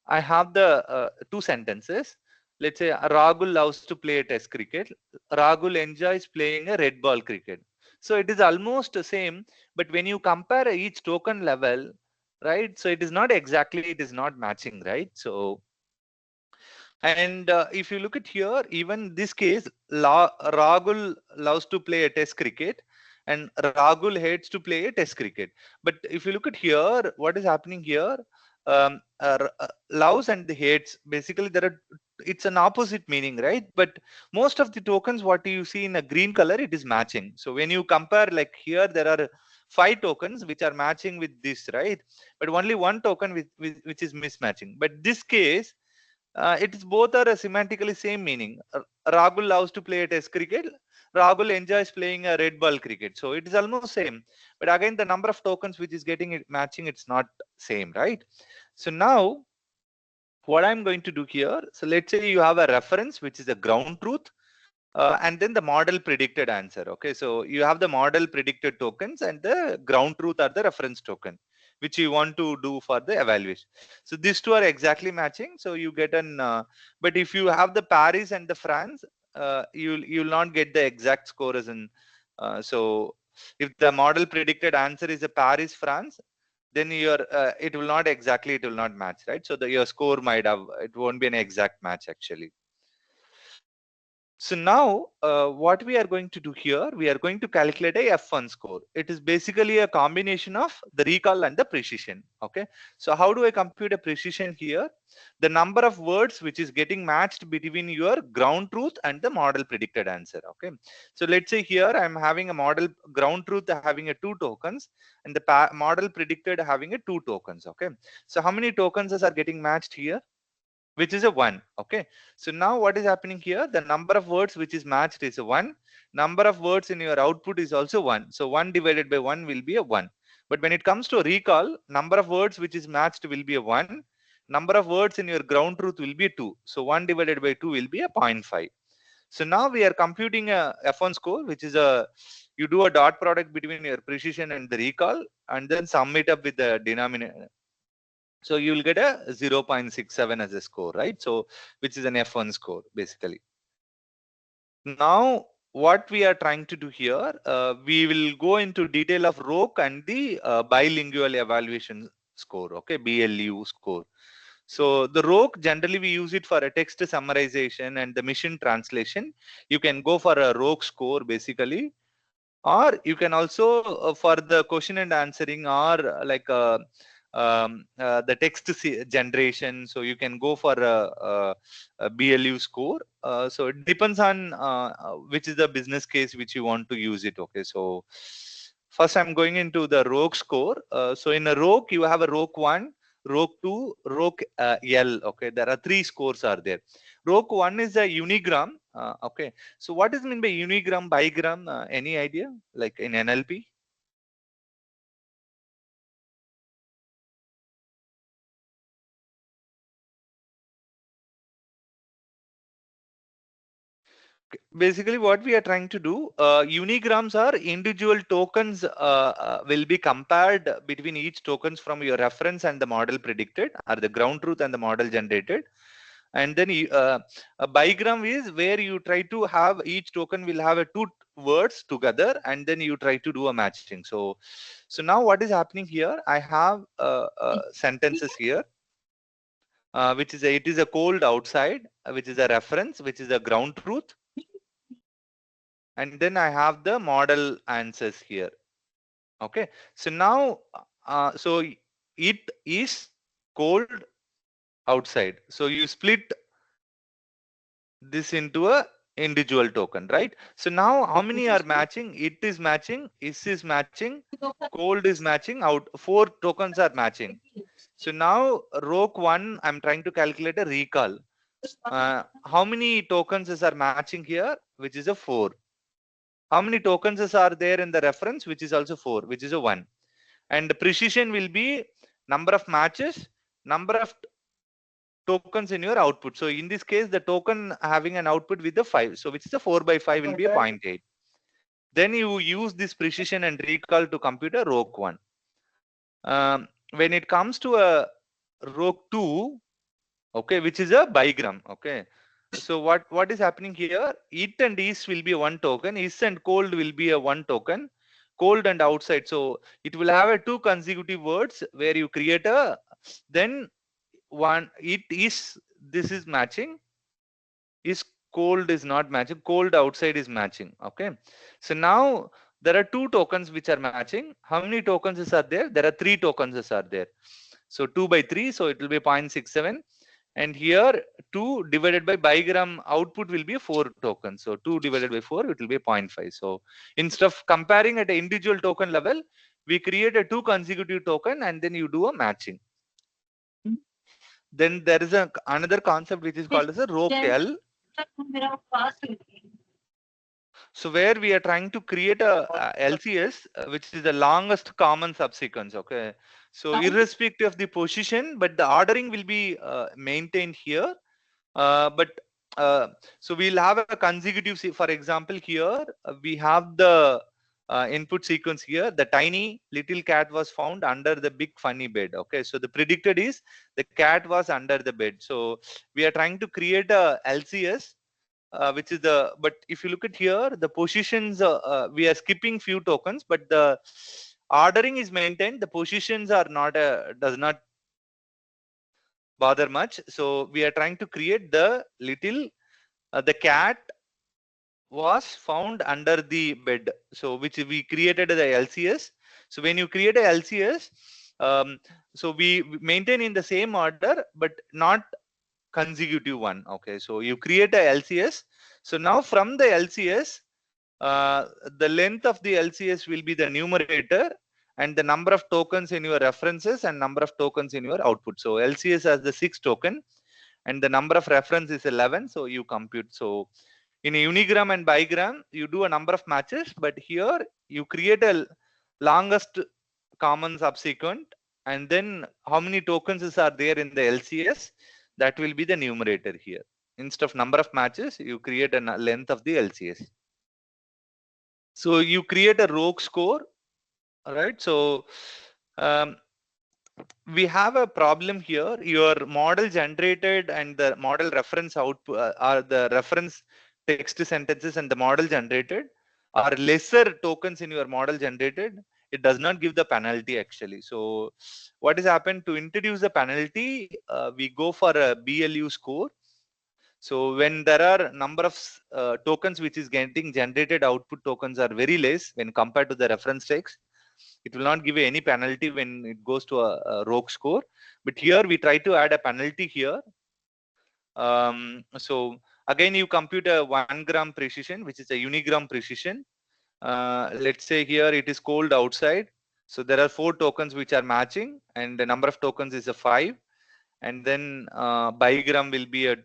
I have the two sentences. Let's say Rahul loves to play test cricket, Rahul enjoys playing a red ball cricket. So it is almost the same, but when you compare each token level, right, so it is not exactly, it is not matching, right? So, and if you look at here, even this case, Rahul loves to play a test cricket and Rahul hates to play a test cricket. But if you look at here, what is happening here? Loves and the hates, basically there are, it's an opposite meaning, right? But most of the tokens, what you see in a green color, it is matching. So when you compare, like here, there are 5 tokens which are matching with this, right? But only one token which is mismatching. But this case, it is both are a semantically same meaning. Rahul loves to play a test cricket. Rahul enjoys playing a red ball cricket. So it is almost same. But again, the number of tokens which is getting it matching, it's not same, right? So now what I'm going to do here, so let's say you have a reference, which is a ground truth, and then the model predicted answer. Okay, so you have the model predicted tokens and the ground truth are the reference token, which you want to do for the evaluation. So these two are exactly matching. So you get an, but if you have the Paris and the France, you'll not get the exact score as in. So if the model predicted answer is a Paris France, then your it will not exactly, it will not match, right? So your score might have, it won't be an exact match actually. So now what we are going to do here, we are going to calculate a F1 score. It is basically a combination of the recall and the precision. Okay, so how do I compute a precision here? The number of words which is getting matched between your ground truth and the model predicted answer. Okay, so let's say here I'm having a model ground truth having a 2 tokens and the model predicted having a 2 tokens. Okay, so how many tokens are getting matched here? Which is a 1. Okay, so now what is happening here, the number of words which is matched is a 1, number of words in your output is also 1, so 1 divided by 1 will be a 1. But when it comes to recall, number of words which is matched will be a 1, number of words in your ground truth will be 2, so 1 divided by 2 will be a 0.5. So now we are computing a F1 score, which is a, you do a dot product between your precision and the recall and then sum it up with the denominator. So you will get a 0.67 as a score, right? So which is an F1 score basically. Now what we are trying to do here, we will go into detail of ROC and the bilingual evaluation score, okay, BLU score. So the ROC, generally we use it for a text summarization and the machine translation. You can go for a ROC score basically, or you can also for the question and answering, or like the text generation, so you can go for a BLU score. So it depends on which is the business case which you want to use it. Okay, so first I'm going into the ROC score. So in a ROC you have a ROC 1, ROC 2, ROC L. Okay, there are 3 scores are there. ROC 1 is a unigram. Okay, so what is mean by unigram, bigram? Any idea? Like in NLP? Basically, what we are trying to do, unigrams are individual tokens will be compared between each tokens from your reference and the model predicted, or the ground truth and the model generated. And then a bigram is where you try to have each token will have a two words together, and then you try to do a matching. So now what is happening here, I have sentences here, which is it is a cold outside, which is a reference, which is a ground truth. And then I have the model answers here. Okay, so now so it is cold outside. So you split this into a individual token, right? So now how many are matching? It is matching, is matching, cold is matching, out 4 tokens are matching. So now row 1, I'm trying to calculate a recall. How many tokens are matching here, which is a 4. How many tokens are there in the reference, which is also 4, which is a 1. And the precision will be number of matches, number of tokens in your output. So in this case, the token having an output with the 5, so which is a 4 by 5 will be a 0.8. Then you use this precision and recall to compute a row 1. When it comes to a row 2, okay, which is a bigram, okay. So what is happening here? It and is will be a 1 token, is and cold will be a 1 token, cold and outside. So it will have a 2 consecutive words where you create a, then one, it is, this is matching, is cold is not matching, cold outside is matching. Okay, so now there are 2 tokens which are matching. How many tokens are there? There are 3 tokens are there. So 2 by 3, so it will be 0.67. And here 2 divided by bigram output will be 4 tokens. So 2 divided by 4, it will be 0.5. So instead of comparing at an individual token level, we create a 2 consecutive token and then you do a matching. Then there is another concept which is called as a row L. So where we are trying to create a LCS, which is the longest common subsequence. Okay, so irrespective of the position, but the ordering will be maintained here. But so we'll have a consecutive. For example, here we have the input sequence here. The tiny little cat was found under the big funny bed. Okay, so the predicted is the cat was under the bed. So we are trying to create a LCS. Which is the, but if you look at here, the positions, we are skipping few tokens, but the ordering is maintained. The positions are not, does not bother much. So we are trying to create the little, the cat was found under the bed. So which we created the LCS. So when you create a LCS, so we maintain in the same order, but not consecutive one. Okay, so you create a LCS. So now from the LCS, the length of the LCS will be the numerator, and the number of tokens in your references and number of tokens in your output. So LCS has the 6 token and the number of reference is 11. So you compute. So in a unigram and bigram, you do a number of matches, but here you create a longest common subsequent, and then how many tokens are there in the LCS, that will be the numerator here. Instead of number of matches, you create a length of the LCS. So you create a rogue score, all right? So we have a problem here. Your model generated and the model reference output are the reference text sentences, and the model generated are lesser tokens in your model generated. It does not give the penalty actually. So what has happened to introduce the penalty? We go for a BLU score. So when there are number of tokens which is getting generated, output tokens are very less when compared to the reference text. It will not give you any penalty when it goes to a rogue score. But here we try to add a penalty here. So again, you compute a 1 gram precision, which is a unigram precision. Let's say here it is cold outside. So there are 4 tokens which are matching, and the number of tokens is a 5. And then bigram will be a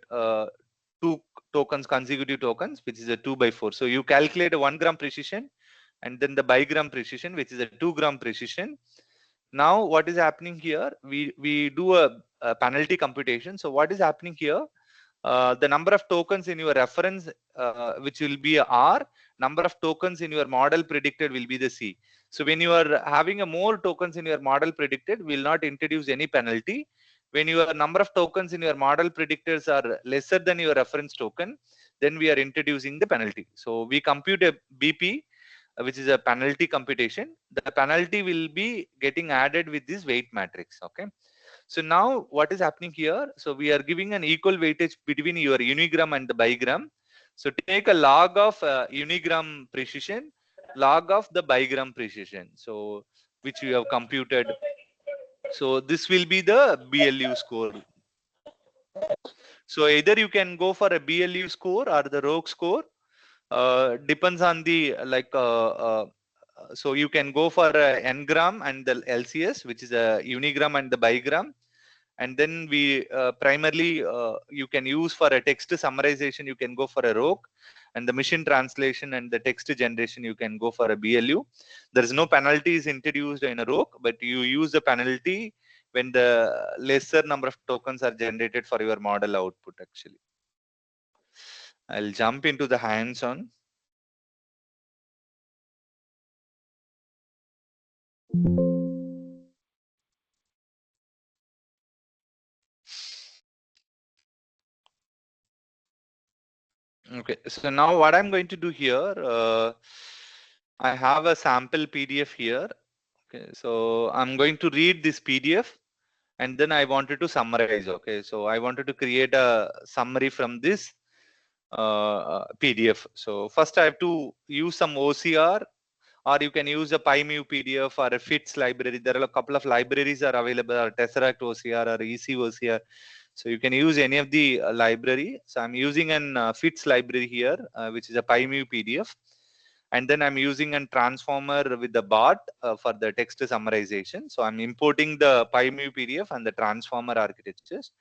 2 tokens, consecutive tokens, which is a 2 by 4. So you calculate a 1 gram precision, and then the bigram precision, which is a 2 gram precision. Now what is happening here? We do a penalty computation. So what is happening here? The number of tokens in your reference, which will be a R, number of tokens in your model predicted will be the C. So when you are having a more tokens in your model predicted, will not introduce any penalty. When your number of tokens in your model predictors are lesser than your reference token, then we are introducing the penalty. So we compute a BP, which is a penalty computation. The penalty will be getting added with this weight matrix. Okay. So now what is happening here? So we are giving an equal weightage between your unigram and the bigram. So take a log of unigram precision, log of the bigram precision. So which you have computed. So this will be the BLU score. So either you can go for a BLU score or the ROG score. Depends on the so you can go for a n-gram and the LCS, which is a unigram and the bigram. And then we primarily you can use for a text summarization, you can go for a ROC, and the machine translation and the text generation, you can go for a BLU. There is no penalties introduced in a ROC, but you use the penalty when the lesser number of tokens are generated for your model output. Actually, I'll jump into the hands-on. Okay, so now what I'm going to do here, I have a sample PDF here. Okay, so I'm going to read this PDF and then I wanted to summarize. Okay, so I wanted to create a summary from this PDF. So first I have to use some OCR, or you can use a PyMu PDF or a FITS library. There are a couple of libraries are available, or Tesseract OCR or EC OCR. So you can use any of the library. So I'm using an FITS library here, which is a PyMu PDF. And then I'm using a transformer with the BART for the text summarization. So I'm importing the PyMu PDF and the transformer architectures.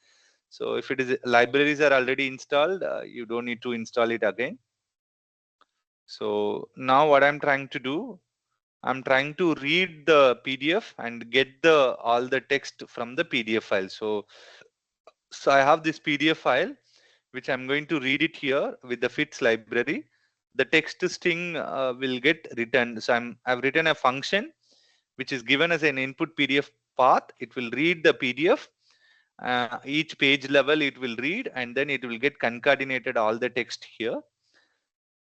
So if it is libraries are already installed, you don't need to install it again. So now what I'm trying to do, I'm trying to read the PDF and get the all the text from the PDF file. So I have this PDF file, which I'm going to read it here with the FITS library. The text string will get returned. So I've written a function which is given as an input PDF path. It will read the PDF. Each page level it will read, and then it will get concatenated all the text here.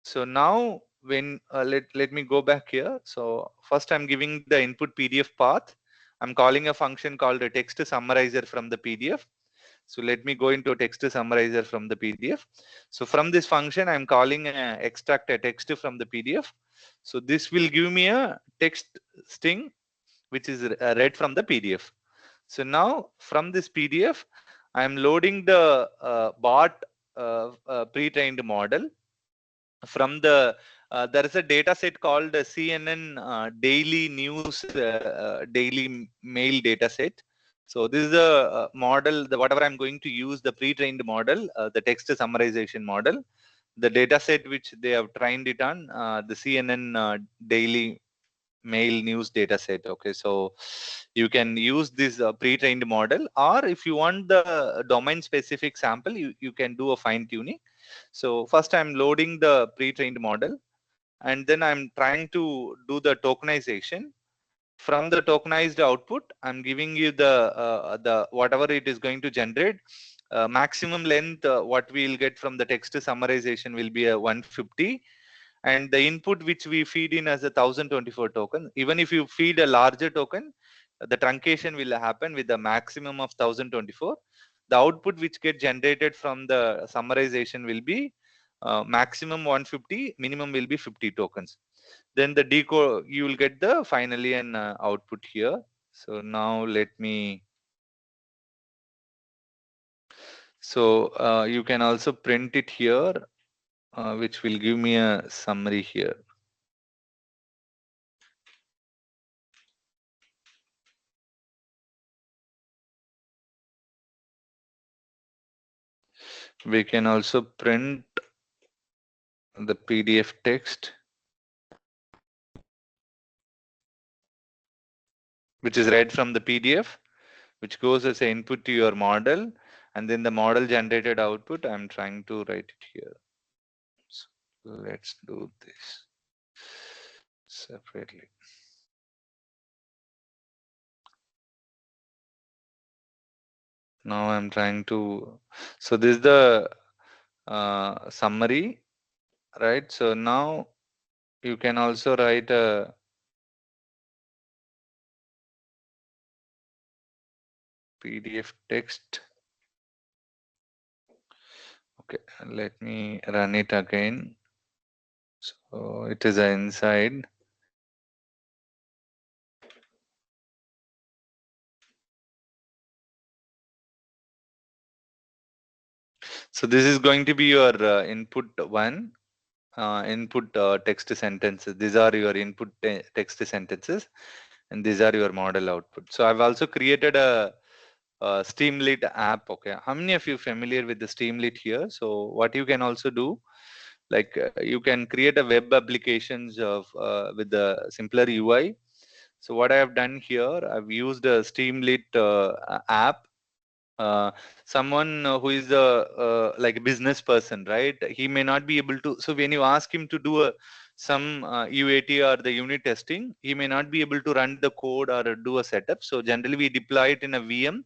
So now when let me go back here. So first I'm giving the input PDF path. I'm calling a function called a text summarizer from the PDF. So let me go into a text summarizer from the PDF. So from this function, I'm calling extract a text from the PDF. So this will give me a text string, which is read from the PDF. So now from this PDF, I'm loading the BART pre-trained model from the there is a data set called CNN daily news daily mail data set. So this is a model, the whatever I'm going to use, the pre-trained model, the text summarization model, the data set which they have trained it on, the CNN daily mail news data set. Okay, so you can use this pre-trained model, or if you want the domain specific sample, you can do a fine tuning. So first I'm loading the pre-trained model, and then I'm trying to do the tokenization. From the tokenized output, I'm giving you the whatever it is going to generate. Maximum length what we'll get from the text summarization will be a 150, and the input which we feed in as a 1024 token. Even if you feed a larger token, the truncation will happen with the maximum of 1024. The output which get generated from the summarization will be maximum 150, minimum will be 50 tokens. Then the decode, you will get the finally an output here. So now let me, so you can also print it here, which will give me a summary here. We can also print the PDF text, which is read from the PDF, which goes as an input to your model, and then the model generated output. I'm trying to write it here. So let's do this separately. So, Now I'm trying to, so this is the summary, right? So now you can also write a PDF text. Okay, let me run it again. So it is inside. So this is going to be your input one, input text sentences. These are your input text sentences, and these are your model output. So I've also created a Streamlit app. Okay, how many of you familiar with the Streamlit here? So what you can also do, like you can create a web applications of with the simpler UI. So what I have done here, I've used a Streamlit app. Someone who is a like a business person, right? He may not be able to. So when you ask him to do a some UAT or the unit testing, he may not be able to run the code or do a setup. So generally we deploy it in a VM,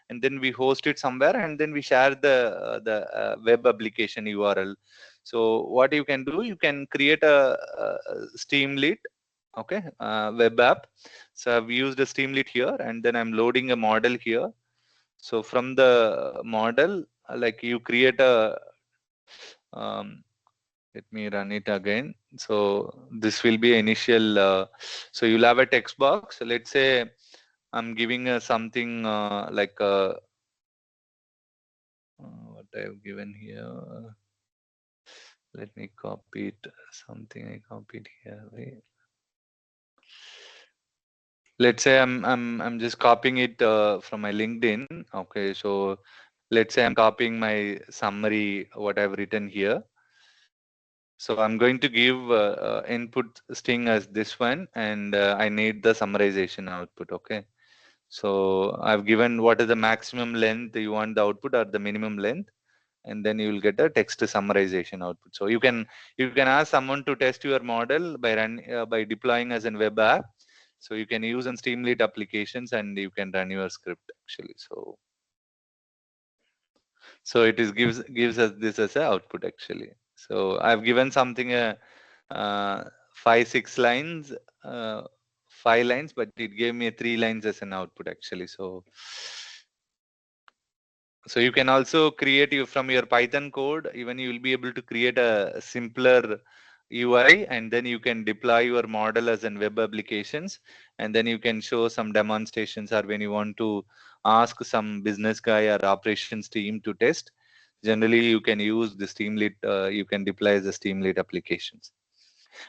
and then we host it somewhere, and then we share the web application URL. So what you can do, you can create a Streamlit, okay, web app. So I've used a Streamlit here, and then I'm loading a model here. So from the model, like you create a, let me run it again. So this will be initial. So you'll have a text box. So let's say I'm giving something like what I've given here. Let me copy it. Something I copied here. Wait. Let's say I'm just copying it from my LinkedIn. Okay, so let's say I'm copying my summary, what I've written here. So I'm going to give input string as this one, and I need the summarization output. Okay. So I've given what is the maximum length you want the output or the minimum length, and then you will get a text summarization output. So you can ask someone to test your model by deploying as an web app. So you can use on Streamlit applications, and you can run your script actually. So it is gives us this as a output actually. So I've given something uh, 5 6 lines, uh, 5 lines, but it gave me 3 lines as an output actually. So you can also create you from your Python code. Even you will be able to create a simpler UI, and then you can deploy your model as in web applications, and then you can show some demonstrations, or when you want to ask some business guy or operations team to test. Generally, you can use the Streamlit. You can deploy the Streamlit applications.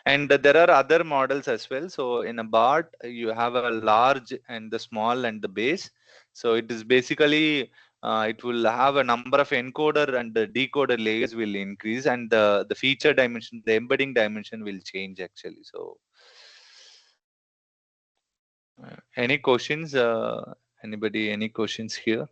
And there are other models as well. So in a BART, you have a large and the small and the base. So it is basically it will have a number of encoder and the decoder layers will increase, and the feature dimension, the embedding dimension will change actually. So any questions? Anybody? Any questions here?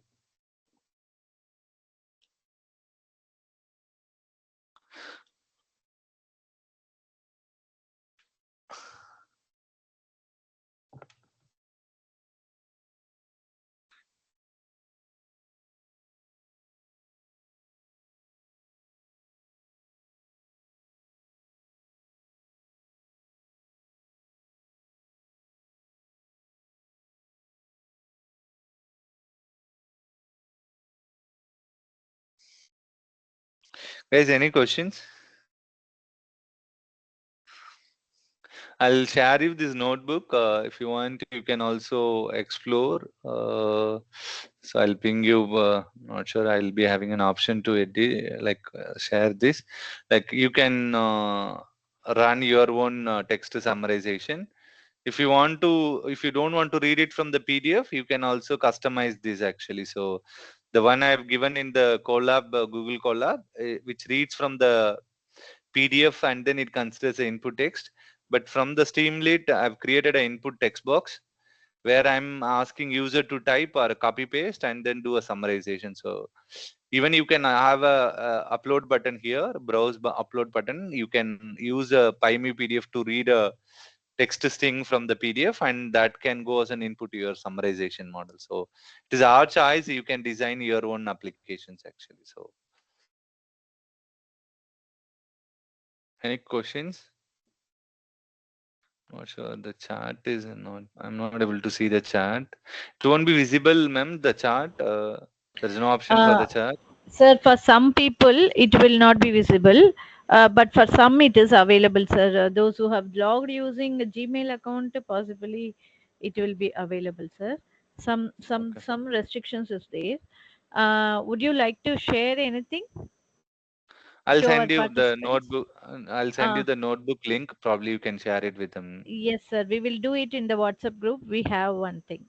Guys, any questions? I'll share you this notebook. If you want, you can also explore. So I'll ping you. Not sure I'll be having an option to edit, like share this. Like you can run your own text summarization. If you want to, if you don't want to read it from the PDF, you can also customize this actually. So the one I've given in the Colab, Google Colab, which reads from the PDF and then it considers the input text. But from the Streamlit, I've created an input text box where I'm asking user to type or copy paste and then do a summarization. So even you can have a upload button here, upload button. You can use a PyMe PDF to read a text string from the PDF, and that can go as an input to your summarization model. So it is our choice. You can design your own applications actually. So any questions? Not sure. The chart is not. I'm not able to see the chart. It won't be visible, ma'am. The chart. There is no option for Uh, the chart. Sir, for some people it will not be visible, but for some it is available, sir. Those who have logged using a Gmail account, possibly it will be available, sir. Okay. Some restrictions is there. Would you like to share anything I'll to our send you the participants? notebook. I'll send you Uh, the notebook link. Probably you can share it with them. yes, sir. We will do it in the WhatsApp group. We have one thing.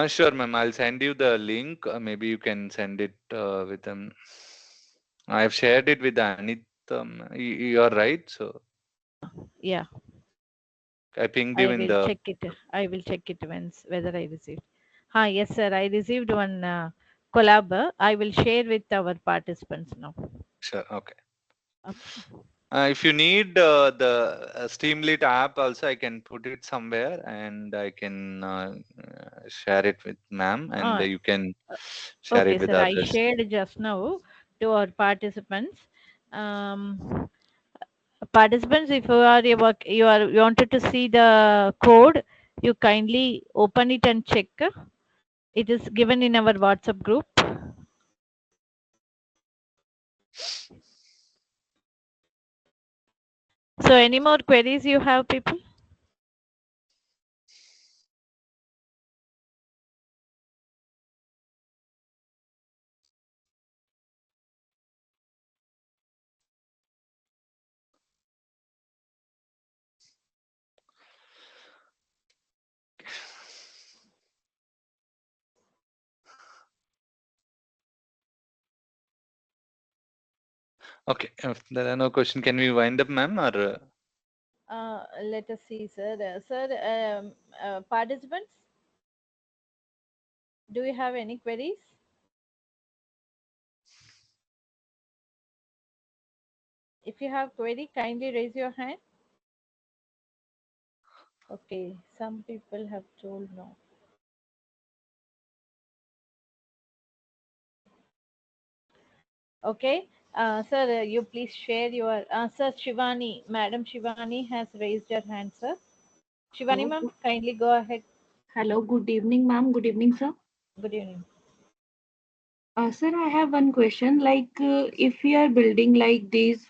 Sure, ma'am. I'll send you the link. Maybe you can send it with them. I've shared it with Anit. You're right. So Yeah, I pinged you I in will the. check it. I will check it once whether I received. Yes, sir. I received one collab. I will share with our participants now. Sure. Okay. Okay. If you need the Streamlit app, also I can put it somewhere and I can share it with ma'am, and Uh, you can share okay, it with sir. I others. shared just now to our participants. Participants, if you are you wanted to see the code, you kindly open it and check. It is given in our WhatsApp group. So, any more queries you have, people? Okay. If there are no question, can we wind up, ma'am? Or Let us see, sir. Participants, do you have any queries? If you have query, kindly raise your hand. Okay, some people have told no. Okay, sir, you please share your sir Shivani, Madam Shivani has raised her hand, sir. Shivani, Hello. ma'am, kindly go ahead. Hello. Good evening, ma'am. Good evening, sir. Good evening. Sir, I have one question. If we are building like these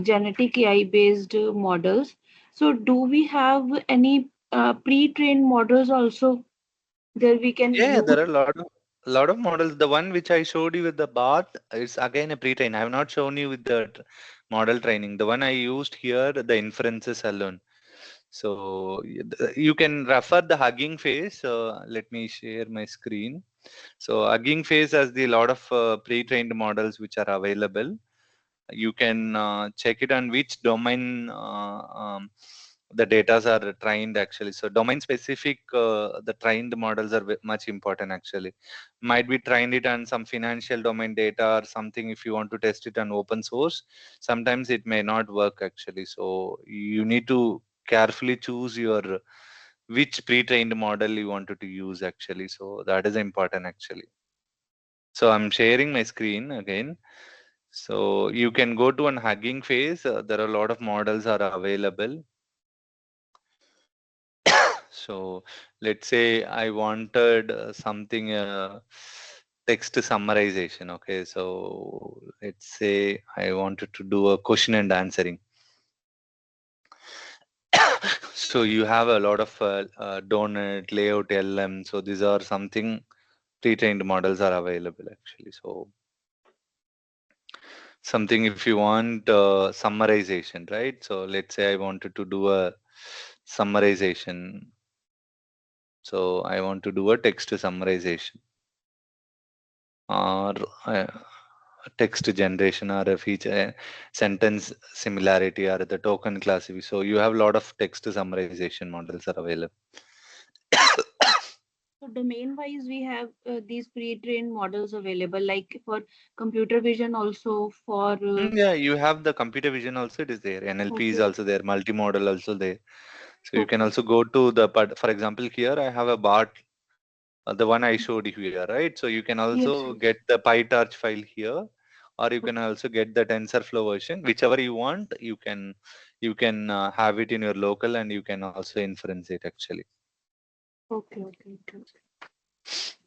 genetic AI based models, so do we have any pre-trained models also that we can yeah, use? there are a lot of models. The one which I showed you with the BART is again a pre-train. I have not shown you with the model training. The one I used here, the inferences alone. So you can refer the Hugging Face. Let me share my screen. So Hugging Face has the lot of pre-trained models which are available. You can check it on which domain the datas are trained actually. So domain specific, the trained models are much important actually. Might be trained it on some financial domain data or something. If you want to test it on open source, sometimes it may not work actually. So you need to carefully choose your which pre-trained model you wanted to use actually. So that is important actually. So I'm sharing my screen again. So you can go to an Hugging Face. There are a lot of models are available. So let's say I wanted something text summarization. Okay, so let's say I wanted to do a question and answering. So you have a lot of donut layout LM. So these are something pre-trained models are available actually. So something if you want summarization, right? So let's say I wanted to do a summarization. So I want to do a text summarization or text generation or a feature sentence similarity or the token classification. So you have a lot of text summarization models are available. So domain wise, we have these pre-trained models available, like for computer vision, also for. Yeah, you have the computer vision also. It is there. NLP is Okay. also there. Multimodal also there. So you can Okay. also go to the, but for example, here I have a BART, the one I showed you here, right? So you can Yes. also Yes. get the PyTorch file here, or you can also get the TensorFlow version, whichever you want. You can have it in your local, and you can also inference it actually. Okay. Okay. Okay.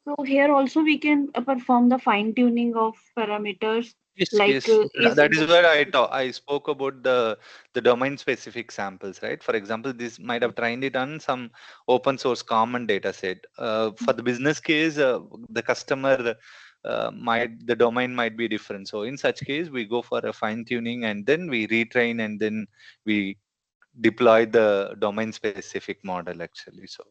So here also we can perform the fine tuning of parameters, Yes, like yes. is That is where okay. I spoke about the domain specific samples, right? For example, this might have trained it on some open source common data set. For the business case, the customer might the domain might be different. So in such case, we go for a fine tuning, and then we retrain, and then we deploy the domain specific model actually. So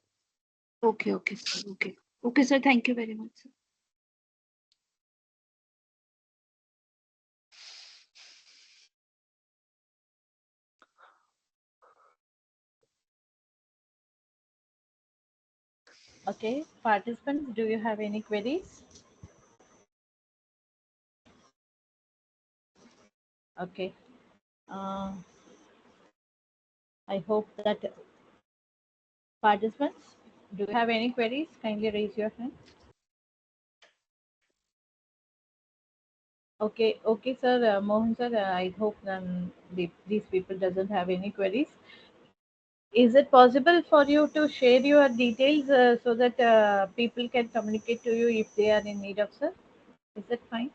Okay. Okay, sir. Okay. Okay, sir. Thank you very much, sir. Okay, participants, do you have any queries? Okay. Uh, I hope that participants, do you have any queries? Kindly raise your hand. Okay, okay, sir. Mohan sir, I hope these people doesn't have any queries. Is it possible for you to share your details so that people can communicate to you if they are in need of, sir? Is that fine?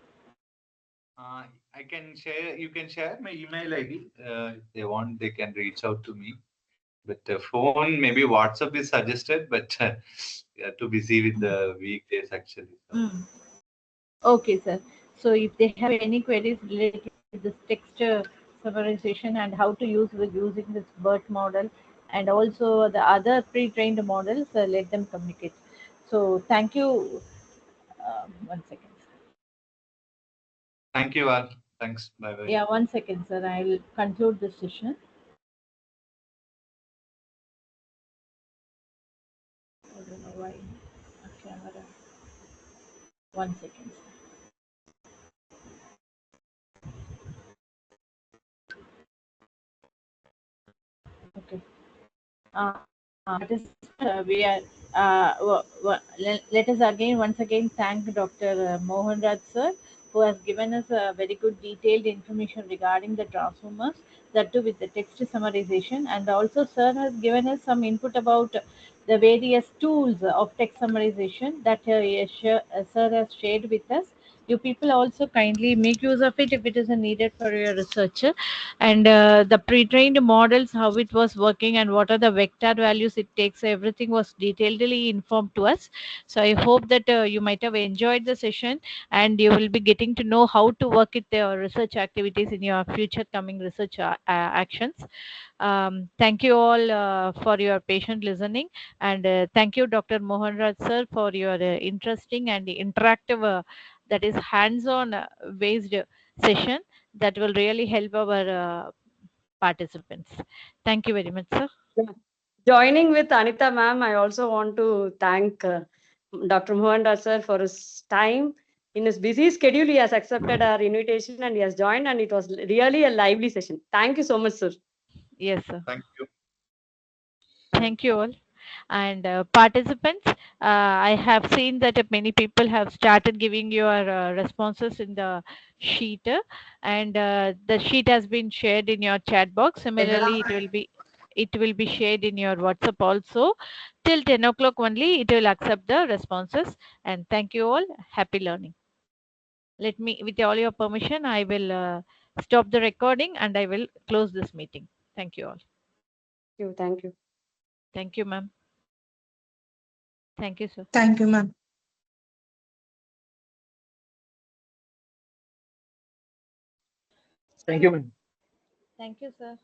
I can share. You can share my email ID. If they want, they can reach out to me. But phone, maybe WhatsApp is suggested, but we are too busy with the weekdays actually. So. Mm. Okay, sir. So if they have any queries related to this text summarization and how to use with using this BERT model and also the other pre-trained models, let them communicate. So thank you. 1 second. Thank you all. Thanks. Bye bye. Yeah, 1 second, sir. I will conclude this session. I don't know why. Camera. 1 second, sir. Okay. Participants, we are, let us again, once again, thank Dr. Mohan Raj sir, who has given us a very good detailed information regarding the transformers, that too with the text summarization. And also, sir has given us some input about the various tools of text summarization that sir has shared with us. You people also kindly make use of it if it is needed for your research. And the pre-trained models, how it was working and what are the vector values it takes, everything was detailedly informed to us. So I hope that you might have enjoyed the session, and you will be getting to know how to work with the research activities in your future coming research actions. Thank you all for your patient listening, and thank you, Dr. Mohan Raj sir, for your interesting and interactive, that is hands-on based session that will really help our participants. Thank you very much, sir. Yeah. Joining with Anita ma'am, I also want to thank Dr. Mohan Das sir for his time. In his busy schedule, he has accepted our invitation and he has joined, and it was really a lively session. Thank you so much, sir. Yes, sir. Thank you. Thank you all. And participants, I have seen that many people have started giving your responses in the sheet, and the sheet has been shared in your chat box. Similarly, it will be shared in your WhatsApp also. Till 10 o'clock only, it will accept the responses. And thank you all. Happy learning. Let me, with all your permission, I will stop the recording and I will close this meeting. Thank you all. Thank you. Thank you. Thank you, ma'am. Thank you, sir. Thank you, ma'am. Thank you, ma'am. Thank you, sir.